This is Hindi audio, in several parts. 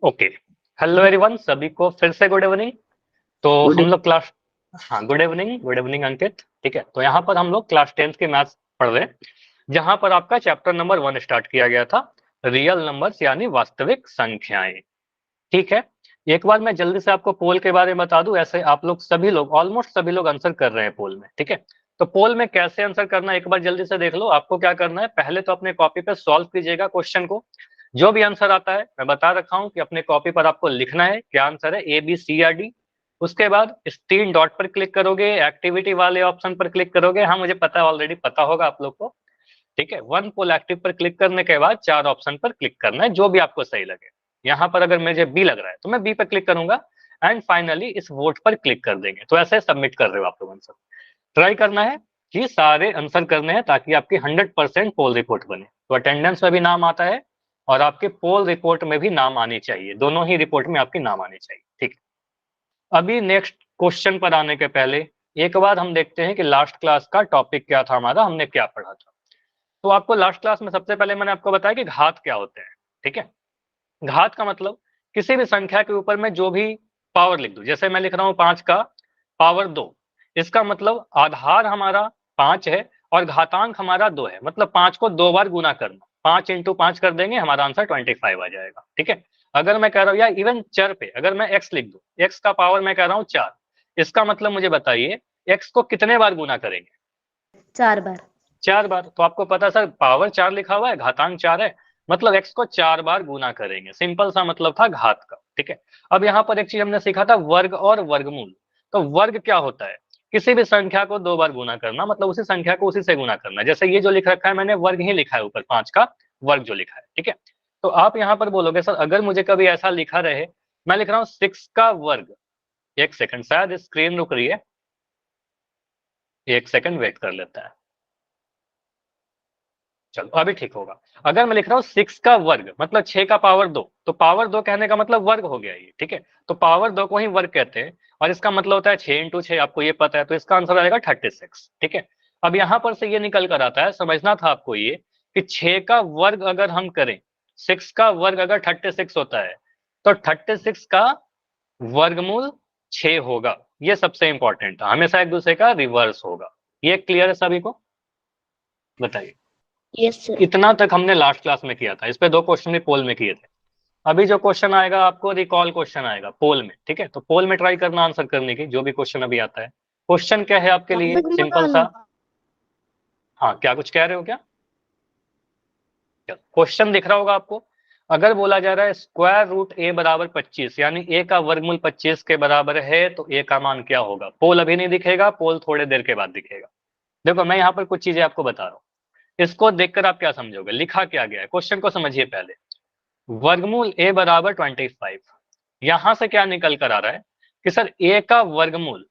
ओके, हेलो एवरीवन, सभी को फिर से गुड इवनिंग। तो गुड हम लोग क्लास हाँ, गुड इवनिंग अंकित। ठीक है, तो यहाँ पर हम लोग क्लास 10th के मैथ्स पढ़ रहे हैं, जहाँ पर आपका चैप्टर नंबर 1 स्टार्ट किया गया था, रियल नंबर्स यानी वास्तविक संख्याएं। ठीक है, एक बार मैं जल्दी से आपको पोल के बारे में बता दूं। ऐसे आप लोग सभी लोग, ऑलमोस्ट सभी लोग आंसर कर रहे हैं पोल में। ठीक है, तो पोल में कैसे आंसर करना है एक बार जल्दी से देख लो। आपको क्या करना है, पहले तो अपने कॉपी पे सॉल्व कीजिएगा क्वेश्चन को। जो भी आंसर आता है मैं बता रखा हूं कि अपने कॉपी पर आपको लिखना है क्या आंसर है, ए बी सी या डी। उसके बाद इस 3 डॉट पर क्लिक करोगे, एक्टिविटी वाले ऑप्शन पर क्लिक करोगे। हाँ, मुझे पता है, ऑलरेडी पता होगा आप लोग को। ठीक है, वन पोल एक्टिव पर क्लिक करने के बाद 4 ऑप्शन पर क्लिक करना है, जो भी आपको सही लगे। यहाँ पर अगर मुझे बी लग रहा है तो मैं बी पर क्लिक करूंगा, एंड फाइनली इस वोट पर क्लिक कर देंगे। तो ऐसे सबमिट कर रहे हो आप लोग आंसर। ट्राई करना है कि सारे आंसर करने हैं, ताकि आपकी 100% पोल रिपोर्ट बने। तो अटेंडेंस में भी नाम आता है और आपके पोल रिपोर्ट में भी नाम आनी चाहिए, दोनों ही रिपोर्ट में आपके नाम आने चाहिए। ठीक है, अभी नेक्स्ट क्वेश्चन पर आने के पहले एक बार हम देखते हैं कि लास्ट क्लास का टॉपिक क्या था हमारा, हमने क्या पढ़ा था। तो आपको लास्ट क्लास में सबसे पहले मैंने आपको बताया कि घात क्या होते हैं। ठीक है, घात का मतलब किसी भी संख्या के ऊपर में जो भी पावर लिख दूं। जैसे मैं लिख रहा हूं 5 का पावर 2, इसका मतलब आधार हमारा 5 है और घातांक हमारा 2 है, मतलब 5 को 2 बार गुना करना। 5 इंटू 5 कर देंगे, हमारा आंसर 25 आ जाएगा। ठीक है, अगर मैं कह रहा हूं या इवन चर पे अगर मैं x लिख दूं, x का पावर मैं कह रहा हूं 4, इसका मतलब मुझे बताइए x को कितने बार गुना करेंगे। 4 बार। 4 बार। तो आपको पता सर, पावर 4 लिखा हुआ है, घातांक 4 है, मतलब x को 4 बार गुना करेंगे। सिंपल सा मतलब था घात का। ठीक है, अब यहाँ पर एक चीज हमने सीखा था, वर्ग और वर्गमूल। तो वर्ग क्या होता है, किसी भी संख्या को 2 बार गुना करना, मतलब उसी संख्या को उसी से गुना करना। जैसे ये जो लिख रखा है मैंने, वर्ग ही लिखा है ऊपर, 5 का वर्ग जो लिखा है। ठीक है, तो आप यहाँ पर बोलोगे सर अगर मुझे कभी ऐसा लिखा रहे, मैं लिख रहा हूँ 6 का वर्ग। एक सेकंड, शायद स्क्रीन रुक रही है, एक सेकंड वेट कर लेता है। चलो अभी ठीक होगा। अगर मैं लिख रहा हूँ 6 का वर्ग मतलब 6 का पावर 2, तो पावर 2 कहने का मतलब वर्ग हो गया ये। ठीक है, तो पावर 2 को ही वर्ग कहते हैं, और इसका मतलब होता है 6 इंटू 6, आपको ये पता है, तो इसका आंसर आएगा 36। ठीक है, अब यहाँ पर से ये निकल कर आता है, समझना था आपको ये, कि 6 का वर्ग अगर हम करें, 6 का वर्ग अगर 36 होता है, तो 36 का वर्गमूल 6 होगा। ये सबसे इंपॉर्टेंट था, हमेशा एक दूसरे का रिवर्स होगा। ये क्लियर है सभी को, बताइए। Yes sir. इतना तक हमने लास्ट क्लास में किया था, इस पे 2 क्वेश्चन भी पोल में किए थे। अभी जो क्वेश्चन आएगा आपको रिकॉल क्वेश्चन आएगा पोल में। ठीक है, तो पोल में ट्राई करना आंसर करने की, जो भी क्वेश्चन अभी आता है। क्वेश्चन क्या है आपके लिए, सिंपल सा। हाँ, क्या कुछ कह रहे हो क्या? क्वेश्चन दिख रहा होगा आपको। अगर बोला जा रहा है स्क्वायर रूट ए बराबर 25, यानी ए का वर्गमूल 25 के बराबर है, तो ए का मान क्या होगा। पोल अभी नहीं दिखेगा, पोल थोड़े देर के बाद दिखेगा। देखो मैं यहाँ पर कुछ चीजें आपको बता रहा हूँ, इसको देखकर आप क्या समझोगे, लिखा क्या गया है, क्वेश्चन को समझिए पहले। वर्गमूल a बराबर 25, यहां से क्या निकल कर आ रहा है कि सर a का वर्गमूल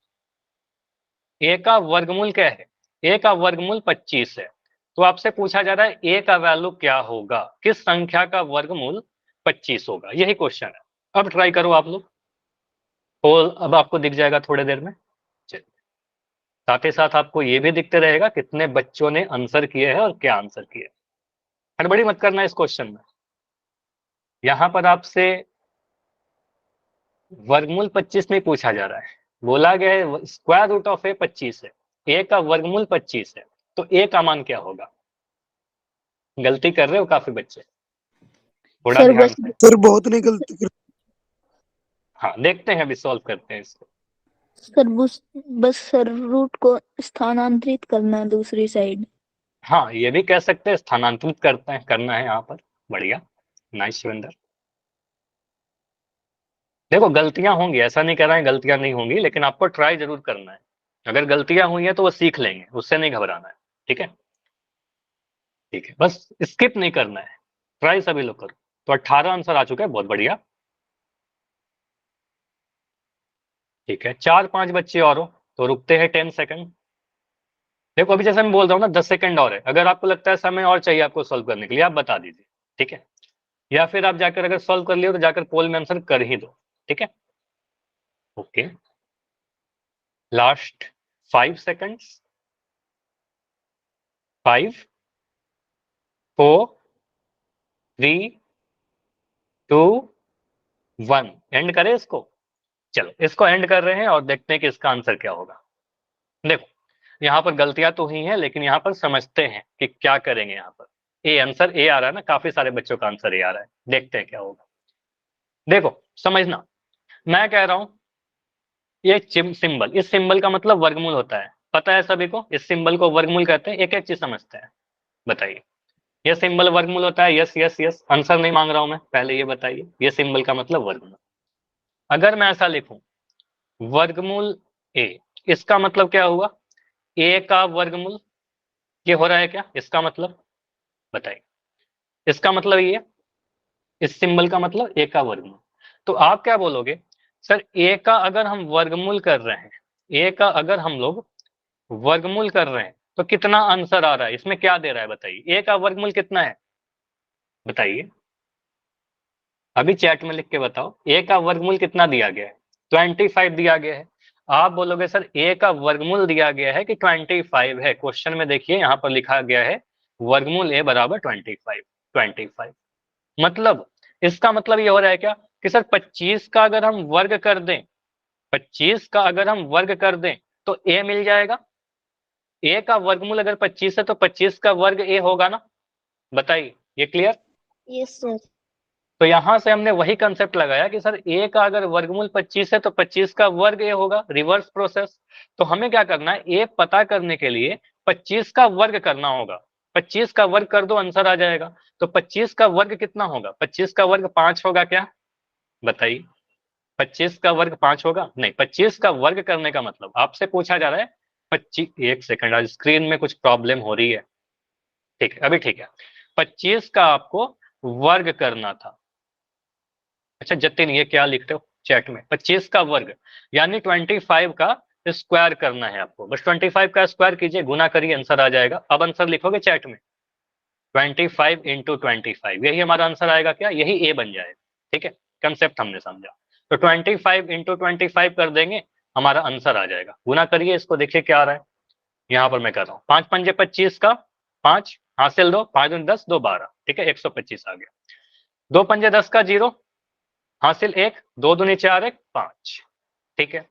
क्या है, a का वर्गमूल 25 है। तो आपसे पूछा जा रहा है a का वैल्यू क्या होगा, किस संख्या का वर्गमूल 25 होगा, यही क्वेश्चन है। अब ट्राई करो आप लोग, तो अब आपको दिख जाएगा थोड़ी देर में। चलिए, साथ ही साथ आपको ये भी दिखते रहेगा कितने बच्चों ने आंसर किए हैं और क्या आंसर किए। हड़बड़ी मत करना इस क्वेश्चन में। यहाँ पर आपसे वर्गमूल 25 में पूछा जा रहा है, बोला गया है स्क्वायर रूट ऑफ ए 25 है, ए का वर्गमूल 25 है, तो ए का मान क्या होगा। गलती कर रहे हो काफी बच्चे, थोड़ा सर ध्यान बस से। सर बहुत नहीं गलती कर। हाँ, देखते हैं, अभी सॉल्व करते हैं इसको। बस सर रूट को स्थानांतरित करना है दूसरी साइड। हाँ, ये भी कह सकते हैं, स्थानांतरित करते हैं, करना है यहाँ पर। बढ़िया, नाइस शिवेंद्र। देखो गलतियां होंगी, ऐसा नहीं कह रहा है गलतियां नहीं होंगी, लेकिन आपको ट्राई जरूर करना है। अगर गलतियां हुई हैं तो वो सीख लेंगे, उससे नहीं घबराना है। ठीक है, ठीक है, बस स्किप नहीं करना है, ट्राई सभी लोग करो। तो 18 आंसर आ चुका है, बहुत बढ़िया। ठीक है, 4-5 बच्चे और हो तो रुकते हैं 10 सेकंड। देखो अभी जैसे मैं बोल रहा हूँ ना, 10 सेकंड और है, अगर आपको लगता है समय और चाहिए आपको सॉल्व करने के लिए, आप बता दीजिए। ठीक है, या फिर आप जाकर अगर सॉल्व कर लियो तो जाकर पोल में आंसर कर ही दो। ठीक है, ओके, लास्ट 5 सेकंड्स। 5, 4, 3, 2, 1 एंड करें इसको। चलो इसको एंड कर रहे हैं और देखते हैं कि इसका आंसर क्या होगा। देखो यहाँ पर गलतियां तो हुई हैं, लेकिन यहाँ पर समझते हैं कि क्या करेंगे। यहाँ पर ए आंसर ए आ रहा है ना, काफी सारे बच्चों का आंसर ए आ रहा है, देखते हैं क्या होगा। देखो समझना, मैं कह रहा हूं ये सिंबल, इस सिंबल का मतलब वर्गमूल होता है, पता है सभी को, इस सिंबल को वर्गमूल कहते हैं। एक एक चीज समझते हैं, बताइए ये सिंबल वर्गमूल होता है? यस यस यस, आंसर नहीं मांग रहा हूं मैं, पहले ये बताइए ये सिंबल का मतलब वर्गमूल। अगर मैं ऐसा लिखूं वर्गमूल ए, इसका मतलब क्या हुआ? ए का वर्गमूल, ये हो रहा है क्या इसका मतलब? बताइए, इसका मतलब ये, इस सिंबल का मतलब ए का वर्गमूल। तो आप क्या बोलोगे, सर ए का अगर हम वर्गमूल कर रहे हैं, ए का अगर हम लोग वर्गमूल कर रहे हैं तो कितना आंसर आ रहा है, इसमें क्या दे रहा है बताइए, ए का वर्गमूल कितना है बताइए, अभी चैट में लिख के बताओ, ए का वर्गमूल कितना दिया गया है? 25 दिया गया है। आप बोलोगे सर ए का वर्गमूल दिया गया है कि 25 है, क्वेश्चन में देखिए यहाँ पर लिखा गया है वर्गमूल ए बराबर 25। मतलब इसका मतलब ये हो रहा है क्या कि सर 25 का अगर हम वर्ग कर दें, 25 का अगर हम वर्ग कर दें तो ए मिल जाएगा। ए का वर्गमूल अगर 25 है तो 25 का वर्ग ए होगा ना, बताइए ये क्लियर? Yes sir. तो यहां से हमने वही कंसेप्ट लगाया कि सर ए का अगर वर्गमूल 25 है तो 25 का वर्ग ए होगा, रिवर्स प्रोसेस। तो हमें क्या करना है, ए पता करने के लिए 25 का वर्ग करना होगा, 25 का वर्ग कर दो आंसर आ जाएगा। तो 25 का वर्ग कितना होगा, 25 का वर्ग 5 होगा क्या, बताइए? 25 का वर्ग 5 होगा? नहीं, 25 का वर्ग करने का मतलब आपसे पूछा जा रहा है 25, एक सेकंड आज स्क्रीन में कुछ प्रॉब्लम हो रही है, ठीक है अभी ठीक है। 25 का आपको वर्ग करना था। अच्छा जतिन ये क्या लिखते हो चैट में, 25 का वर्ग यानी 25 का स्क्वायर करना है आपको, बस 25 का स्क्वायर कीजिए, गुना करिए, आंसर आ जाएगा। अब आंसर लिखोगे चैट में 25 इंटू 25, यही हमारा आंसर आएगा क्या, यही ए बन जाएगा। ठीक है, कंसेप्ट हमने समझा। तो 25 इंटू 25 कर देंगे, हमारा आंसर आ जाएगा। गुना करिए इसको, देखिए क्या आ रहा है। यहाँ पर मैं कर रहा हूँ 5 पंजे 25 का 5 हासिल 2, 5 दूनी 10, 2 12, ठीक है 125 आ गया। 2 पंजे 10 का 0 हासिल 1, 2 दूनी 4 1 5, ठीक है।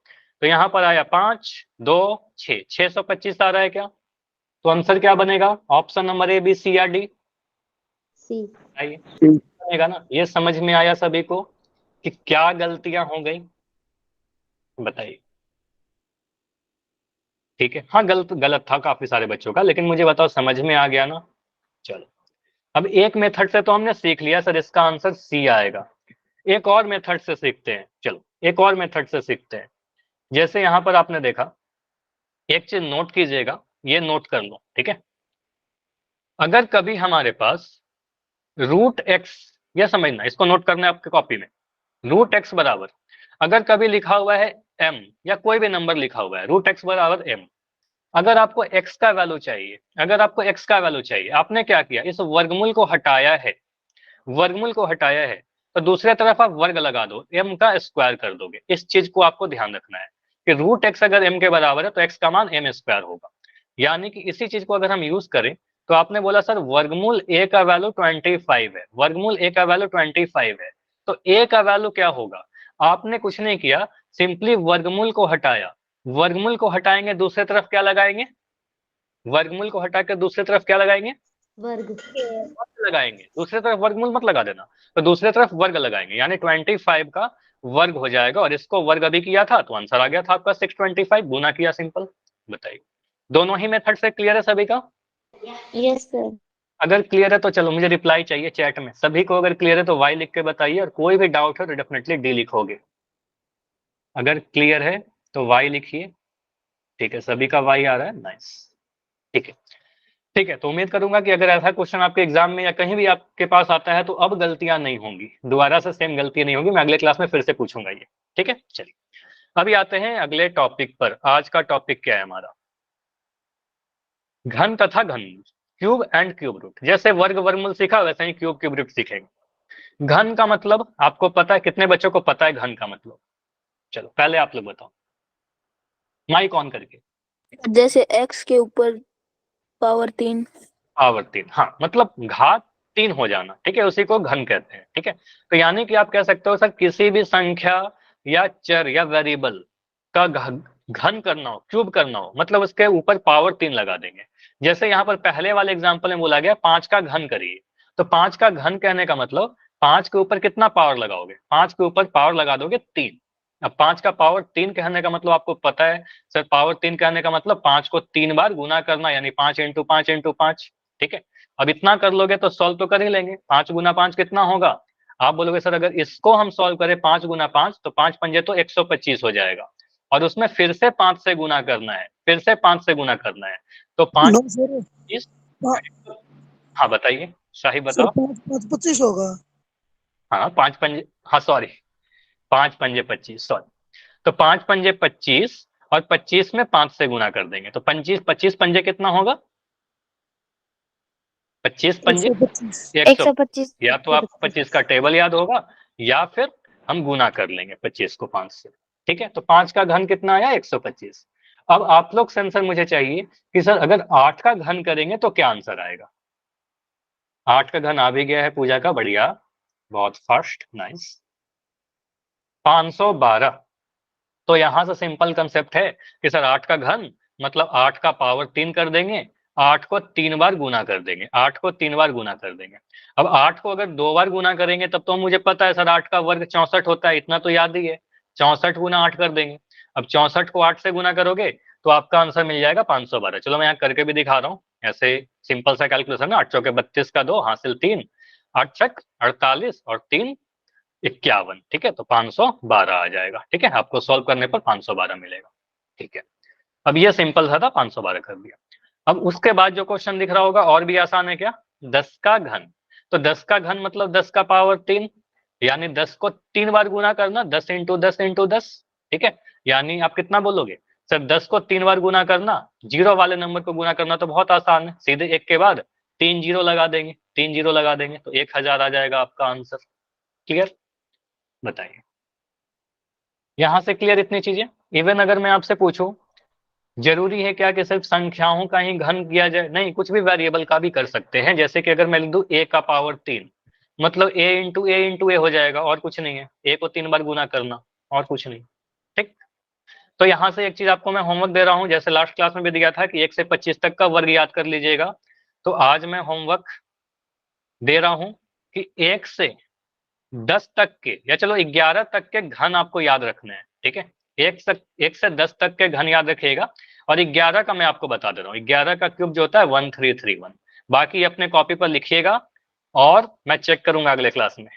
तो यहाँ पर आया 5 2 6, 625 आ रहा है क्या? तो आंसर क्या बनेगा, option number A B C या डी? सी। आइए बनेगा ना। ये समझ में आया सभी को कि क्या गलतियां हो गई, बताइए? ठीक है, हाँ गलत गलत था काफी सारे बच्चों का, लेकिन मुझे बताओ समझ में आ गया ना। चलो अब एक मेथड से तो हमने सीख लिया सर इसका आंसर सी आएगा, एक और मेथड से सीखते हैं। चलो एक और मेथड से सीखते हैं। जैसे यहाँ पर आपने देखा, एक चीज नोट कीजिएगा, ये नोट कर लो, ठीक है। अगर कभी हमारे पास रूट एक्स, ये समझना, इसको नोट करना है आपके कॉपी में, रूट एक्स बराबर, अगर कभी लिखा हुआ है एम या कोई भी नंबर लिखा हुआ है रूट एक्स बराबर एम, अगर आपको एक्स का वैल्यू चाहिए, अगर आपको एक्स का वैल्यू चाहिए, आपने क्या किया, इस वर्गमूल को हटाया है, वर्गमूल को हटाया है, तो दूसरे तरफ आप वर्ग लगा दो, एम का स्क्वायर कर दोगे। इस चीज को आपको ध्यान रखना है कि रूट एक्स अगर एम के बराबर है तो एक्स का मान एम स्क्वायर होगा। यानी कि इसी चीज को अगर हम यूज करें, तो आपने बोला सर वर्गमूल ए का वैल्यू 25 है, वर्गमूल ए का वैल्यू 25 है, तो ए का वैल्यू क्या होगा? आपने कुछ नहीं किया, सिंपली वर्गमूल को हटाया, वर्गमूल को हटाएंगे दूसरे तरफ क्या लगाएंगे, वर्गमूल को हटाकर दूसरी तरफ क्या लगाएंगे, वर्ग। वर्ग लगाएंगे, दूसरी तरफ वर्गमूल मत लगा देना, तो दूसरी तरफ वर्ग लगाएंगे, यानी 25 का वर्ग हो जाएगा, और इसको वर्ग अभी किया था तो आंसर आ गया था आपका 625, गुना किया सिंपल। बताइए दोनों ही मेथड से क्लियर है सभी का? Yes sir. अगर क्लियर है तो चलो मुझे रिप्लाई चाहिए चैट में, सभी को अगर क्लियर है तो वाई लिख के बताइए, और कोई भी डाउट है तो डेफिनेटली डी लिखोगे। अगर क्लियर है तो वाई लिखिए, ठीक है सभी का वाई आ रहा है, नाइस, ठीक है। ठीक है, तो उम्मीद करूंगा कि अगर ऐसा क्वेश्चन आपके एग्जाम में या कहीं भी आपके पास आता है तो अब गलतियां नहीं होंगी, दोबारा से सेम गलती नहीं होगी, मैं अगले क्लास में फिर से पूछूंगा ये। ठीक है, चलिए अभी आते हैं अगले टॉपिक पर। आज का टॉपिक क्या है हमारा, घन तथा घन, क्यूब एंड क्यूब रूट। जैसे वर्ग वर्गमूल सीखा वैसे ही क्यूब क्यूब रूट सीखेंगे। घन का मतलब आपको पता है, कितने बच्चों को पता है घन का मतलब? चलो पहले आप लोग बताओ, माइक ऑन करके। जैसे x के ऊपर पावर 3। आवर्ती, हाँ मतलब घात 3 हो जाना, ठीक है, उसी को घन कहते हैं, ठीक है। तो यानी कि आप कह सकते हो सर किसी भी संख्या या चर या वेरिएबल का घन करना हो, क्यूब करना हो, मतलब उसके ऊपर पावर 3 लगा देंगे। जैसे यहाँ पर पहले वाले एग्जाम्पल में बोला गया 5 का घन करिए, तो 5 का घन कहने का मतलब 5 के ऊपर कितना पावर लगाओगे, 5 के ऊपर पावर लगा दोगे 3। अब 5 का पावर 3 कहने का मतलब आपको पता है सर, पावर 3 कहने का मतलब 5 को 3 बार गुना करना, यानी 5 इंटू 5 इंटू 5, ठीक है। अब इतना कर लोगे तो सॉल्व तो कर ही लेंगे, 5 गुना 5 कितना होगा। आप बोलोगे सर अगर इसको हम सॉल्व करें 5 गुना 5 तो 5 पंजे तो 125 हो जाएगा, और उसमें फिर से 5 से गुना करना है, फिर से 5 से गुना करना है, तो 5 नो सर, 25। हाँ बताइए, शाही सर बताओ। 5 5 25 होगा। हाँ 5 पंजे, हाँ सॉरी, 5 पंजे 25, सॉरी। तो 5 पंजे 25 और 25 में 5 से गुना कर देंगे, तो 25 25 पंजे कितना होगा, 25 पंजे 125। 125। या तो आपको 25 का टेबल याद होगा, या फिर हम गुना कर लेंगे 25 को 5 से, ठीक है। तो 5 का घन कितना आया, 125। अब आप लोग से आंसर मुझे चाहिए कि सर अगर 8 का घन करेंगे तो क्या आंसर आएगा। 8 का घन आ भी गया है पूजा का, बढ़िया, बहुत फास्ट, नाइस, 512। तो यहां से सिंपल कंसेप्ट है कि सर 8 का घन मतलब 8 का पावर 3 कर देंगे, 8 को 3 बार गुना कर देंगे, 8 को 3 बार गुना कर देंगे। अब 8 को अगर 2 बार गुना करेंगे तब तो मुझे पता है सर 8 का वर्ग 64 होता है, इतना तो याद ही है, 64 गुना 8 कर देंगे। अब 64 को 8 से गुना करोगे तो आपका आंसर मिल जाएगा 512। चलो मैं यहाँ करके भी दिखा रहा हूँ, ऐसे सिंपल सा कैलकुलेशन है, 8 चौके 32 का 2 हासिल 3, 8 छक 48 और 3 51, ठीक है, तो 512 आ जाएगा, ठीक है, आपको सॉल्व करने पर 512 मिलेगा, ठीक है। अब ये सिंपल था 512 कर दिया। अब उसके बाद जो क्वेश्चन दिख रहा होगा और भी आसान है, क्या, 10 का घन। तो 10 का घन मतलब 10 का पावर 3, यानी 10 को 3 बार गुना करना, 10 इंटू 10 इंटू 10, ठीक है। यानी आप कितना बोलोगे सर, 10 को 3 बार गुना करना, जीरो वाले नंबर को गुना करना तो बहुत आसान है, सीधे एक के बाद 3 जीरो लगा देंगे, 3 जीरो लगा देंगे तो 1000 आ जाएगा आपका आंसर। क्लियर, बताइए, यहां से क्लियर इतनी चीजें। इवन अगर मैं आपसे पूछूं जरूरी है क्या कि सिर्फ संख्याओं का ही घन किया जाए, नहीं, कुछ भी वेरिएबल का भी कर सकते हैं। जैसे कि अगर मैं लिख दूं a का पावर 3, मतलब a इंटू ए हो जाएगा, और कुछ नहीं है, a को 3 बार गुना करना, और कुछ नहीं, ठीक। तो यहाँ से एक चीज आपको मैं होमवर्क दे रहा हूँ, जैसे लास्ट क्लास में भी दिया था कि 1 से 25 तक का वर्ग याद कर लीजिएगा, तो आज मैं होमवर्क दे रहा हूँ कि 1 से 10 तक के, या चलो 11 तक के घन आपको याद रखने हैं, ठीक है। 1 से 10 तक के घन याद रखिएगा, और 11 का मैं आपको बता दे रहा हूँ, 11 का क्यूब जो होता है 1331। बाकी अपने कॉपी पर लिखिएगा, और मैं चेक करूंगा अगले क्लास में।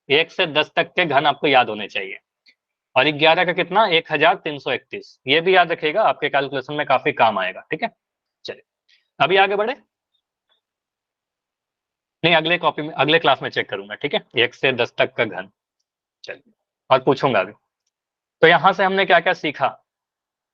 1 से 10 तक के घन आपको याद होने चाहिए, और 11 का कितना, 1331, ये भी याद रखिएगा, आपके कैलकुलेशन में काफी काम आएगा, ठीक है। चलिए अभी आगे बढ़े, नहीं अगले कॉपी में, अगले क्लास में चेक करूंगा, ठीक है, 1 से 10 तक का घन। चलिए, और पूछूंगा अभी। तो यहां से हमने क्या क्या सीखा,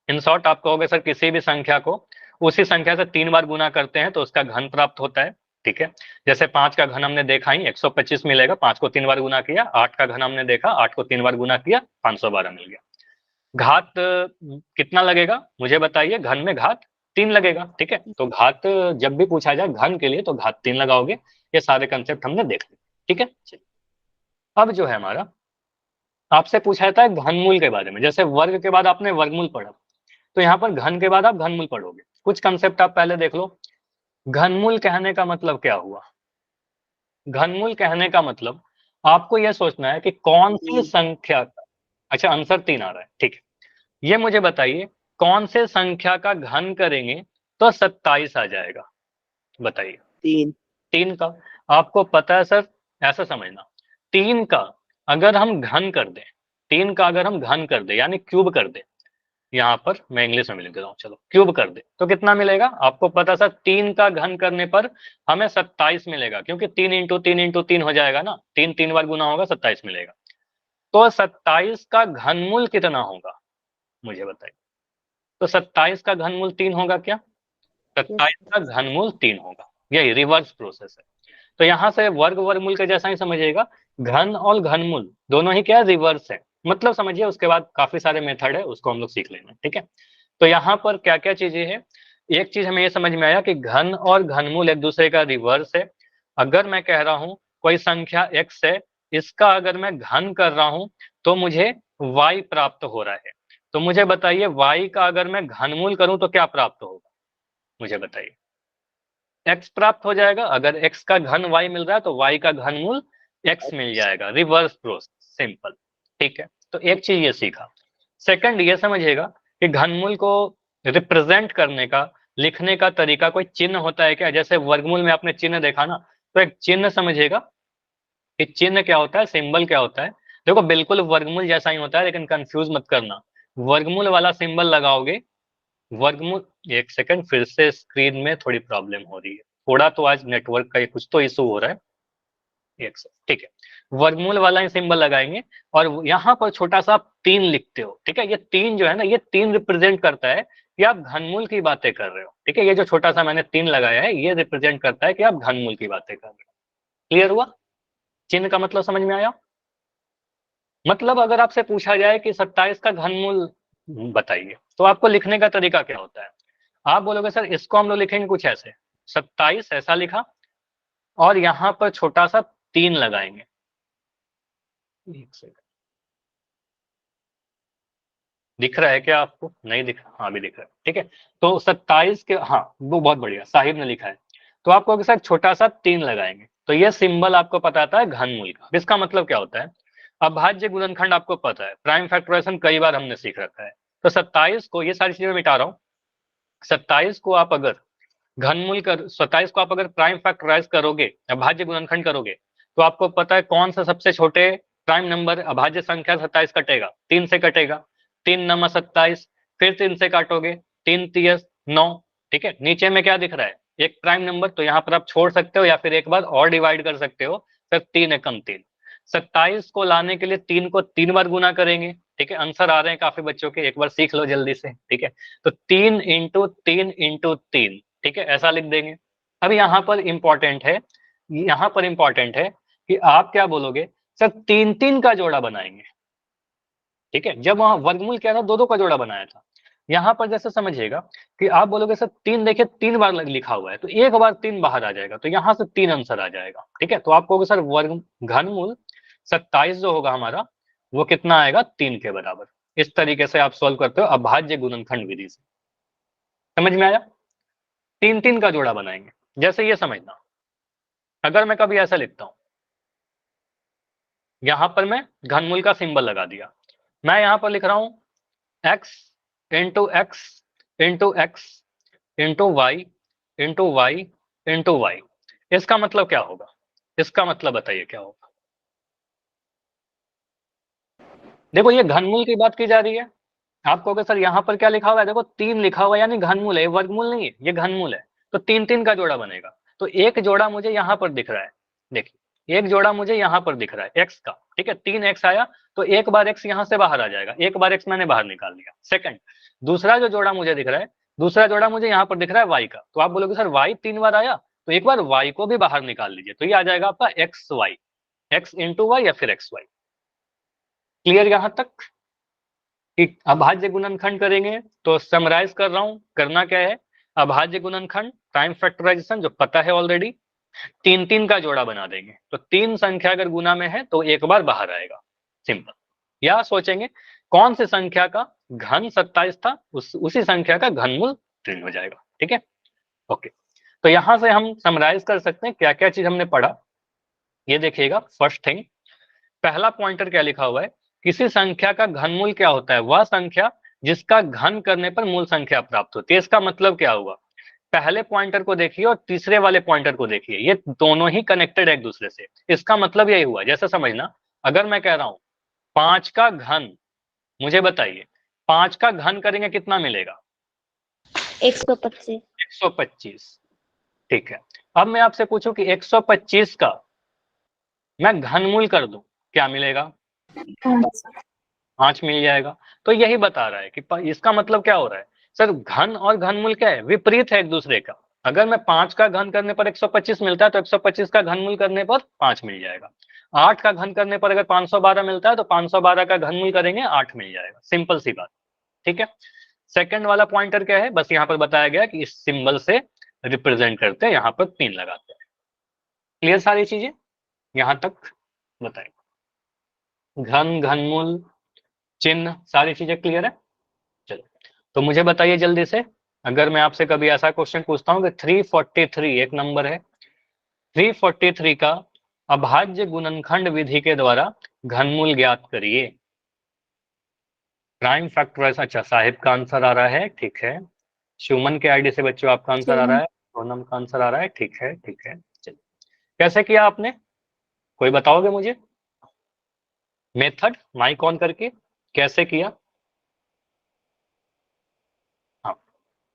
इन शॉर्ट आप कहोगे सर किसी भी संख्या को उसी संख्या से 3 बार गुना करते हैं तो उसका घन प्राप्त होता है, ठीक है। जैसे 5 का घन हमने देखा ही 125 मिलेगा, 5 को 3 बार गुना किया। 8 का घन हमने देखा, 8 को 3 बार गुना किया, 512 मिल गया। घात कितना लगेगा मुझे बताइए, घन में घात 3 लगेगा, ठीक है। तो घात जब भी पूछा जाए घन के लिए तो घात 3 लगाओगे। ये सारे कंसेप्ट हमने देख लिए, ठीक है। चलिए, अब जो है हमारा, आपसे पूछा जाता है घनमूल के बारे में। जैसे वर्ग के बाद आपने वर्गमूल पढ़ा, तो यहाँ पर घन के बाद आप घनमूल पढ़ोगे। कुछ कंसेप्ट आप पहले देख लो। घनमूल कहने का मतलब क्या हुआ, घनमूल कहने का मतलब आपको यह सोचना है कि कौन सी संख्या का, अच्छा आंसर 3 आ रहा है, ठीक है। ये मुझे बताइए कौन से संख्या का घन करेंगे तो 27 आ जाएगा, बताइए। 3 3 का, आपको पता है सर, ऐसा समझना, 3 का अगर हम घन कर दें, 3 का अगर हम घन कर दें यानी क्यूब कर दें, यहाँ पर मैं इंग्लिश में लिख देता हूँ, चलो क्यूब कर दे तो कितना मिलेगा। आपको पता सर 3 का घन करने पर हमें 27 मिलेगा, क्योंकि 3 इंटू 3 इंटू 3 हो जाएगा ना, 3 3 बार गुना होगा, 27 मिलेगा। तो 27 का घनमूल कितना होगा मुझे बताइए। तो 27 का घनमूल 3 होगा क्या, 27 का घनमूल 3 होगा, यही रिवर्स प्रोसेस है। तो यहाँ से वर्ग वर्गमूल के जैसा ही समझिएगा, घन और घनमूल दोनों ही क्या रिवर्स है, मतलब समझिए। उसके बाद काफी सारे मेथड है, उसको हम लोग सीख लेंगे, ठीक है। तो यहाँ पर क्या क्या चीजें हैं, एक चीज हमें ये समझ में आया कि घन और घनमूल एक दूसरे का रिवर्स है। अगर मैं कह रहा हूं कोई संख्या x है, इसका अगर मैं घन कर रहा हूं तो मुझे y प्राप्त हो रहा है। तो मुझे बताइए y का अगर मैं घनमूल करूं तो क्या प्राप्त होगा, मुझे बताइए। x प्राप्त हो जाएगा, अगर x का घन y मिल रहा है तो y का घनमूल x मिल जाएगा, रिवर्स प्रोसेस, सिंपल। ठीक है, तो एक चीज ये सीखा। सेकंड ये समझिएगा कि घनमूल को रिप्रेजेंट करने का, लिखने का तरीका कोई चिन्ह होता है क्या? जैसे वर्गमूल में आपने चिन्ह देखा ना, तो एक चिन्ह समझिएगा कि चिन्ह क्या होता है, सिंबल क्या होता है। देखो बिल्कुल वर्गमूल जैसा ही होता है, लेकिन कंफ्यूज मत करना। वर्गमूल वाला सिंबल लगाओगे, वर्गमूल, एक सेकंड, फिर से स्क्रीन में थोड़ी प्रॉब्लम हो रही है, थोड़ा तो आज नेटवर्क का कुछ तो इशू हो रहा है। एक से ठीक है, वर्गमूल वाला ही सिंबल लगाएंगे और यहाँ पर छोटा सा आप 3 लिखते हो। ठीक है, ये 3 जो है ना, ये 3 रिप्रेजेंट करता है कि आप घनमूल की बातें कर रहे हो। ठीक है, ये जो छोटा सा मैंने 3 लगाया है, ये रिप्रेजेंट करता है कि आप घनमूल की बातें कर रहे हो। क्लियर हुआ? चिन्ह का मतलब समझ में आया? मतलब अगर आपसे पूछा जाए कि 27 का घनमूल बताइए, तो आपको लिखने का तरीका क्या होता है? आप बोलोगे सर इसको हम लोग लिखेंगे कुछ ऐसे, 27 ऐसा लिखा और यहाँ पर छोटा सा 3 लगाएंगे। एक सेकंड, दिख रहा है क्या आपको? नहीं दिख रहा? हाँ, भी दिख रहा है। ठीक है, तो 27 के, हाँ वो बहुत बढ़िया, साहिब ने लिखा है। तो आपको सर छोटा सा 3 लगाएंगे, तो ये सिंबल आपको पता था घनमूल का। इसका मतलब क्या होता है? अभाज्य गुणनखंड आपको पता है, प्राइम फैक्टराइजेशन कई बार हमने सीख रखा है। तो 27 को, ये सारी चीजें मिटा रहा हूँ, 27 को आप अगर घनमूल कर, 27 को आप अगर प्राइम फैक्टराइज करोगे, अभाज्य गुणनखंड करोगे, तो आपको पता है कौन सा सबसे छोटे प्राइम नंबर अभाज्य संख्या 27 कटेगा? 3 से कटेगा। 3 नमा 27, फिर 3 से काटोगे, 3 तियस 9। ठीक है, नीचे में क्या दिख रहा है? एक प्राइम नंबर, तो यहाँ पर आप छोड़ सकते हो या फिर एक बार और डिवाइड कर सकते हो, फिर 3 एकम 3। 27 को लाने के लिए 3 को 3 बार गुना करेंगे। ठीक है, आंसर आ रहे हैं काफी बच्चों के, एक बार सीख लो जल्दी से। ठीक है, तो 3 इंटू 3 इंटू 3, ठीक है, ऐसा लिख देंगे। अब यहाँ पर इंपॉर्टेंट है, यहाँ पर इंपॉर्टेंट है कि आप क्या बोलोगे, सर 3 3 का जोड़ा बनाएंगे। ठीक है, जब वहां वर्गमूल क्या था, 2 2 का जोड़ा बनाया था। यहाँ पर जैसे समझिएगा कि आप बोलोगे सर 3, देखिए 3 बार लिखा हुआ है, तो एक बार 3 बाहर आ जाएगा, तो यहाँ से 3 आंसर आ जाएगा। ठीक है, तो आप कहोगे सर वर्ग घनमूल 27 जो होगा हमारा, वो कितना आएगा? 3 के बराबर। इस तरीके से आप सॉल्व करते हो अभाज्य गुणनखंड विधि से। समझ में आया? 3 3 का जोड़ा बनाएंगे। जैसे ये समझना, अगर मैं कभी ऐसा लिखता हूं, यहां पर मैं घनमूल का सिंबल लगा दिया, मैं यहां पर लिख रहा हूं x into x into x into y into y into y. इसका मतलब क्या होगा? इसका मतलब बताइए क्या होगा? देखो ये घनमूल की बात की जा रही है। आप कहोगे सर यहाँ पर क्या लिखा हुआ है? देखो 3 लिखा हुआ है, यानी घनमूल है, वर्गमूल नहीं है, ये घनमूल है। तो 3 3 का जोड़ा बनेगा। तो एक जोड़ा मुझे यहाँ पर दिख रहा है, देखिए एक जोड़ा मुझे यहाँ पर दिख रहा है एक्स का। ठीक है, 3x आया, तो एक बार x यहाँ से बाहर आ जाएगा, एक बार x मैंने बाहर निकाल दिया। सेकंड, दूसरा जो जोड़ा मुझे दिख रहा है, दूसरा जोड़ा मुझे यहाँ पर दिख रहा है y का। तो आप बोलोगे सर y 3 बार आया, तो एक बार y को भी बाहर निकाल लीजिए, तो ये आ जाएगा आपका x y, x into y या फिर एक्स वाई। क्लियर यहाँ तक? कि अभाज्य गुणनखंड करेंगे, तो समराइज कर रहा हूं, करना क्या है, अभाज्य गुणनखंड प्राइम फैक्टराइजेशन जो पता है ऑलरेडी, 3 3 का जोड़ा बना देंगे, तो 3 संख्या अगर गुना में है तो एक बार बाहर आएगा, सिंपल। या सोचेंगे कौन सी संख्या का घन 27 था, उसी संख्या का घनमूल 3 हो जाएगा। ठीक है, ओके। तो यहां से हम समराइज कर सकते हैं क्या क्या चीज हमने पढ़ा। ये देखिएगा, फर्स्ट थिंग, पहला पॉइंटर क्या लिखा हुआ है, किसी संख्या का घनमूल क्या होता है? वह संख्या जिसका घन करने पर मूल संख्या प्राप्त होती है। इसका मतलब क्या हुआ? पहले पॉइंटर को देखिए और तीसरे वाले पॉइंटर को देखिए, ये दोनों ही कनेक्टेड है एक दूसरे से। इसका मतलब यही हुआ, जैसे समझना, अगर मैं कह रहा हूं 5 का घन, मुझे बताइए 5 का घन करेंगे कितना मिलेगा? 125। 125। ठीक है, अब मैं आपसे पूछूं कि 125 का मैं घनमूल कर दूं, क्या मिलेगा? 5 मिल जाएगा। तो यही बता रहा है कि इसका मतलब क्या हो रहा है, सर घन और घनमूल क्या है? विपरीत है एक दूसरे का। अगर मैं 5 का घन करने पर 125 मिलता है, तो 125 का घनमूल करने पर 5 मिल जाएगा। 8 का घन करने पर अगर 512 मिलता है, तो 512 का घनमूल करेंगे 8 मिल जाएगा, सिंपल सी बात। ठीक है, सेकंड वाला पॉइंटर क्या है, बस यहाँ पर बताया गया कि इस सिंबल से रिप्रेजेंट करते हैं, यहाँ पर 3 लगाते हैं। क्लियर सारी चीजें यहाँ तक बताइए? घन, घनमूल, चिन्ह, सारी चीजें क्लियर है? चलो, तो मुझे बताइए जल्दी से, अगर मैं आपसे कभी ऐसा क्वेश्चन पूछता हूँ कि 343 एक नंबर है, 343 का अभाज्य गुणनखंड विधि के द्वारा घनमूल ज्ञात करिए। प्राइम फैक्टराइज, अच्छा साहिब का आंसर आ रहा है, ठीक है। सुमन के आईडी से बच्चों आपका आंसर आ रहा है, सोनम का आंसर आ रहा है, ठीक है ठीक है। चलिए, कैसे किया आपने, कोई बताओगे मुझे मेथड, माइक ऑन करके कैसे किया? हाँ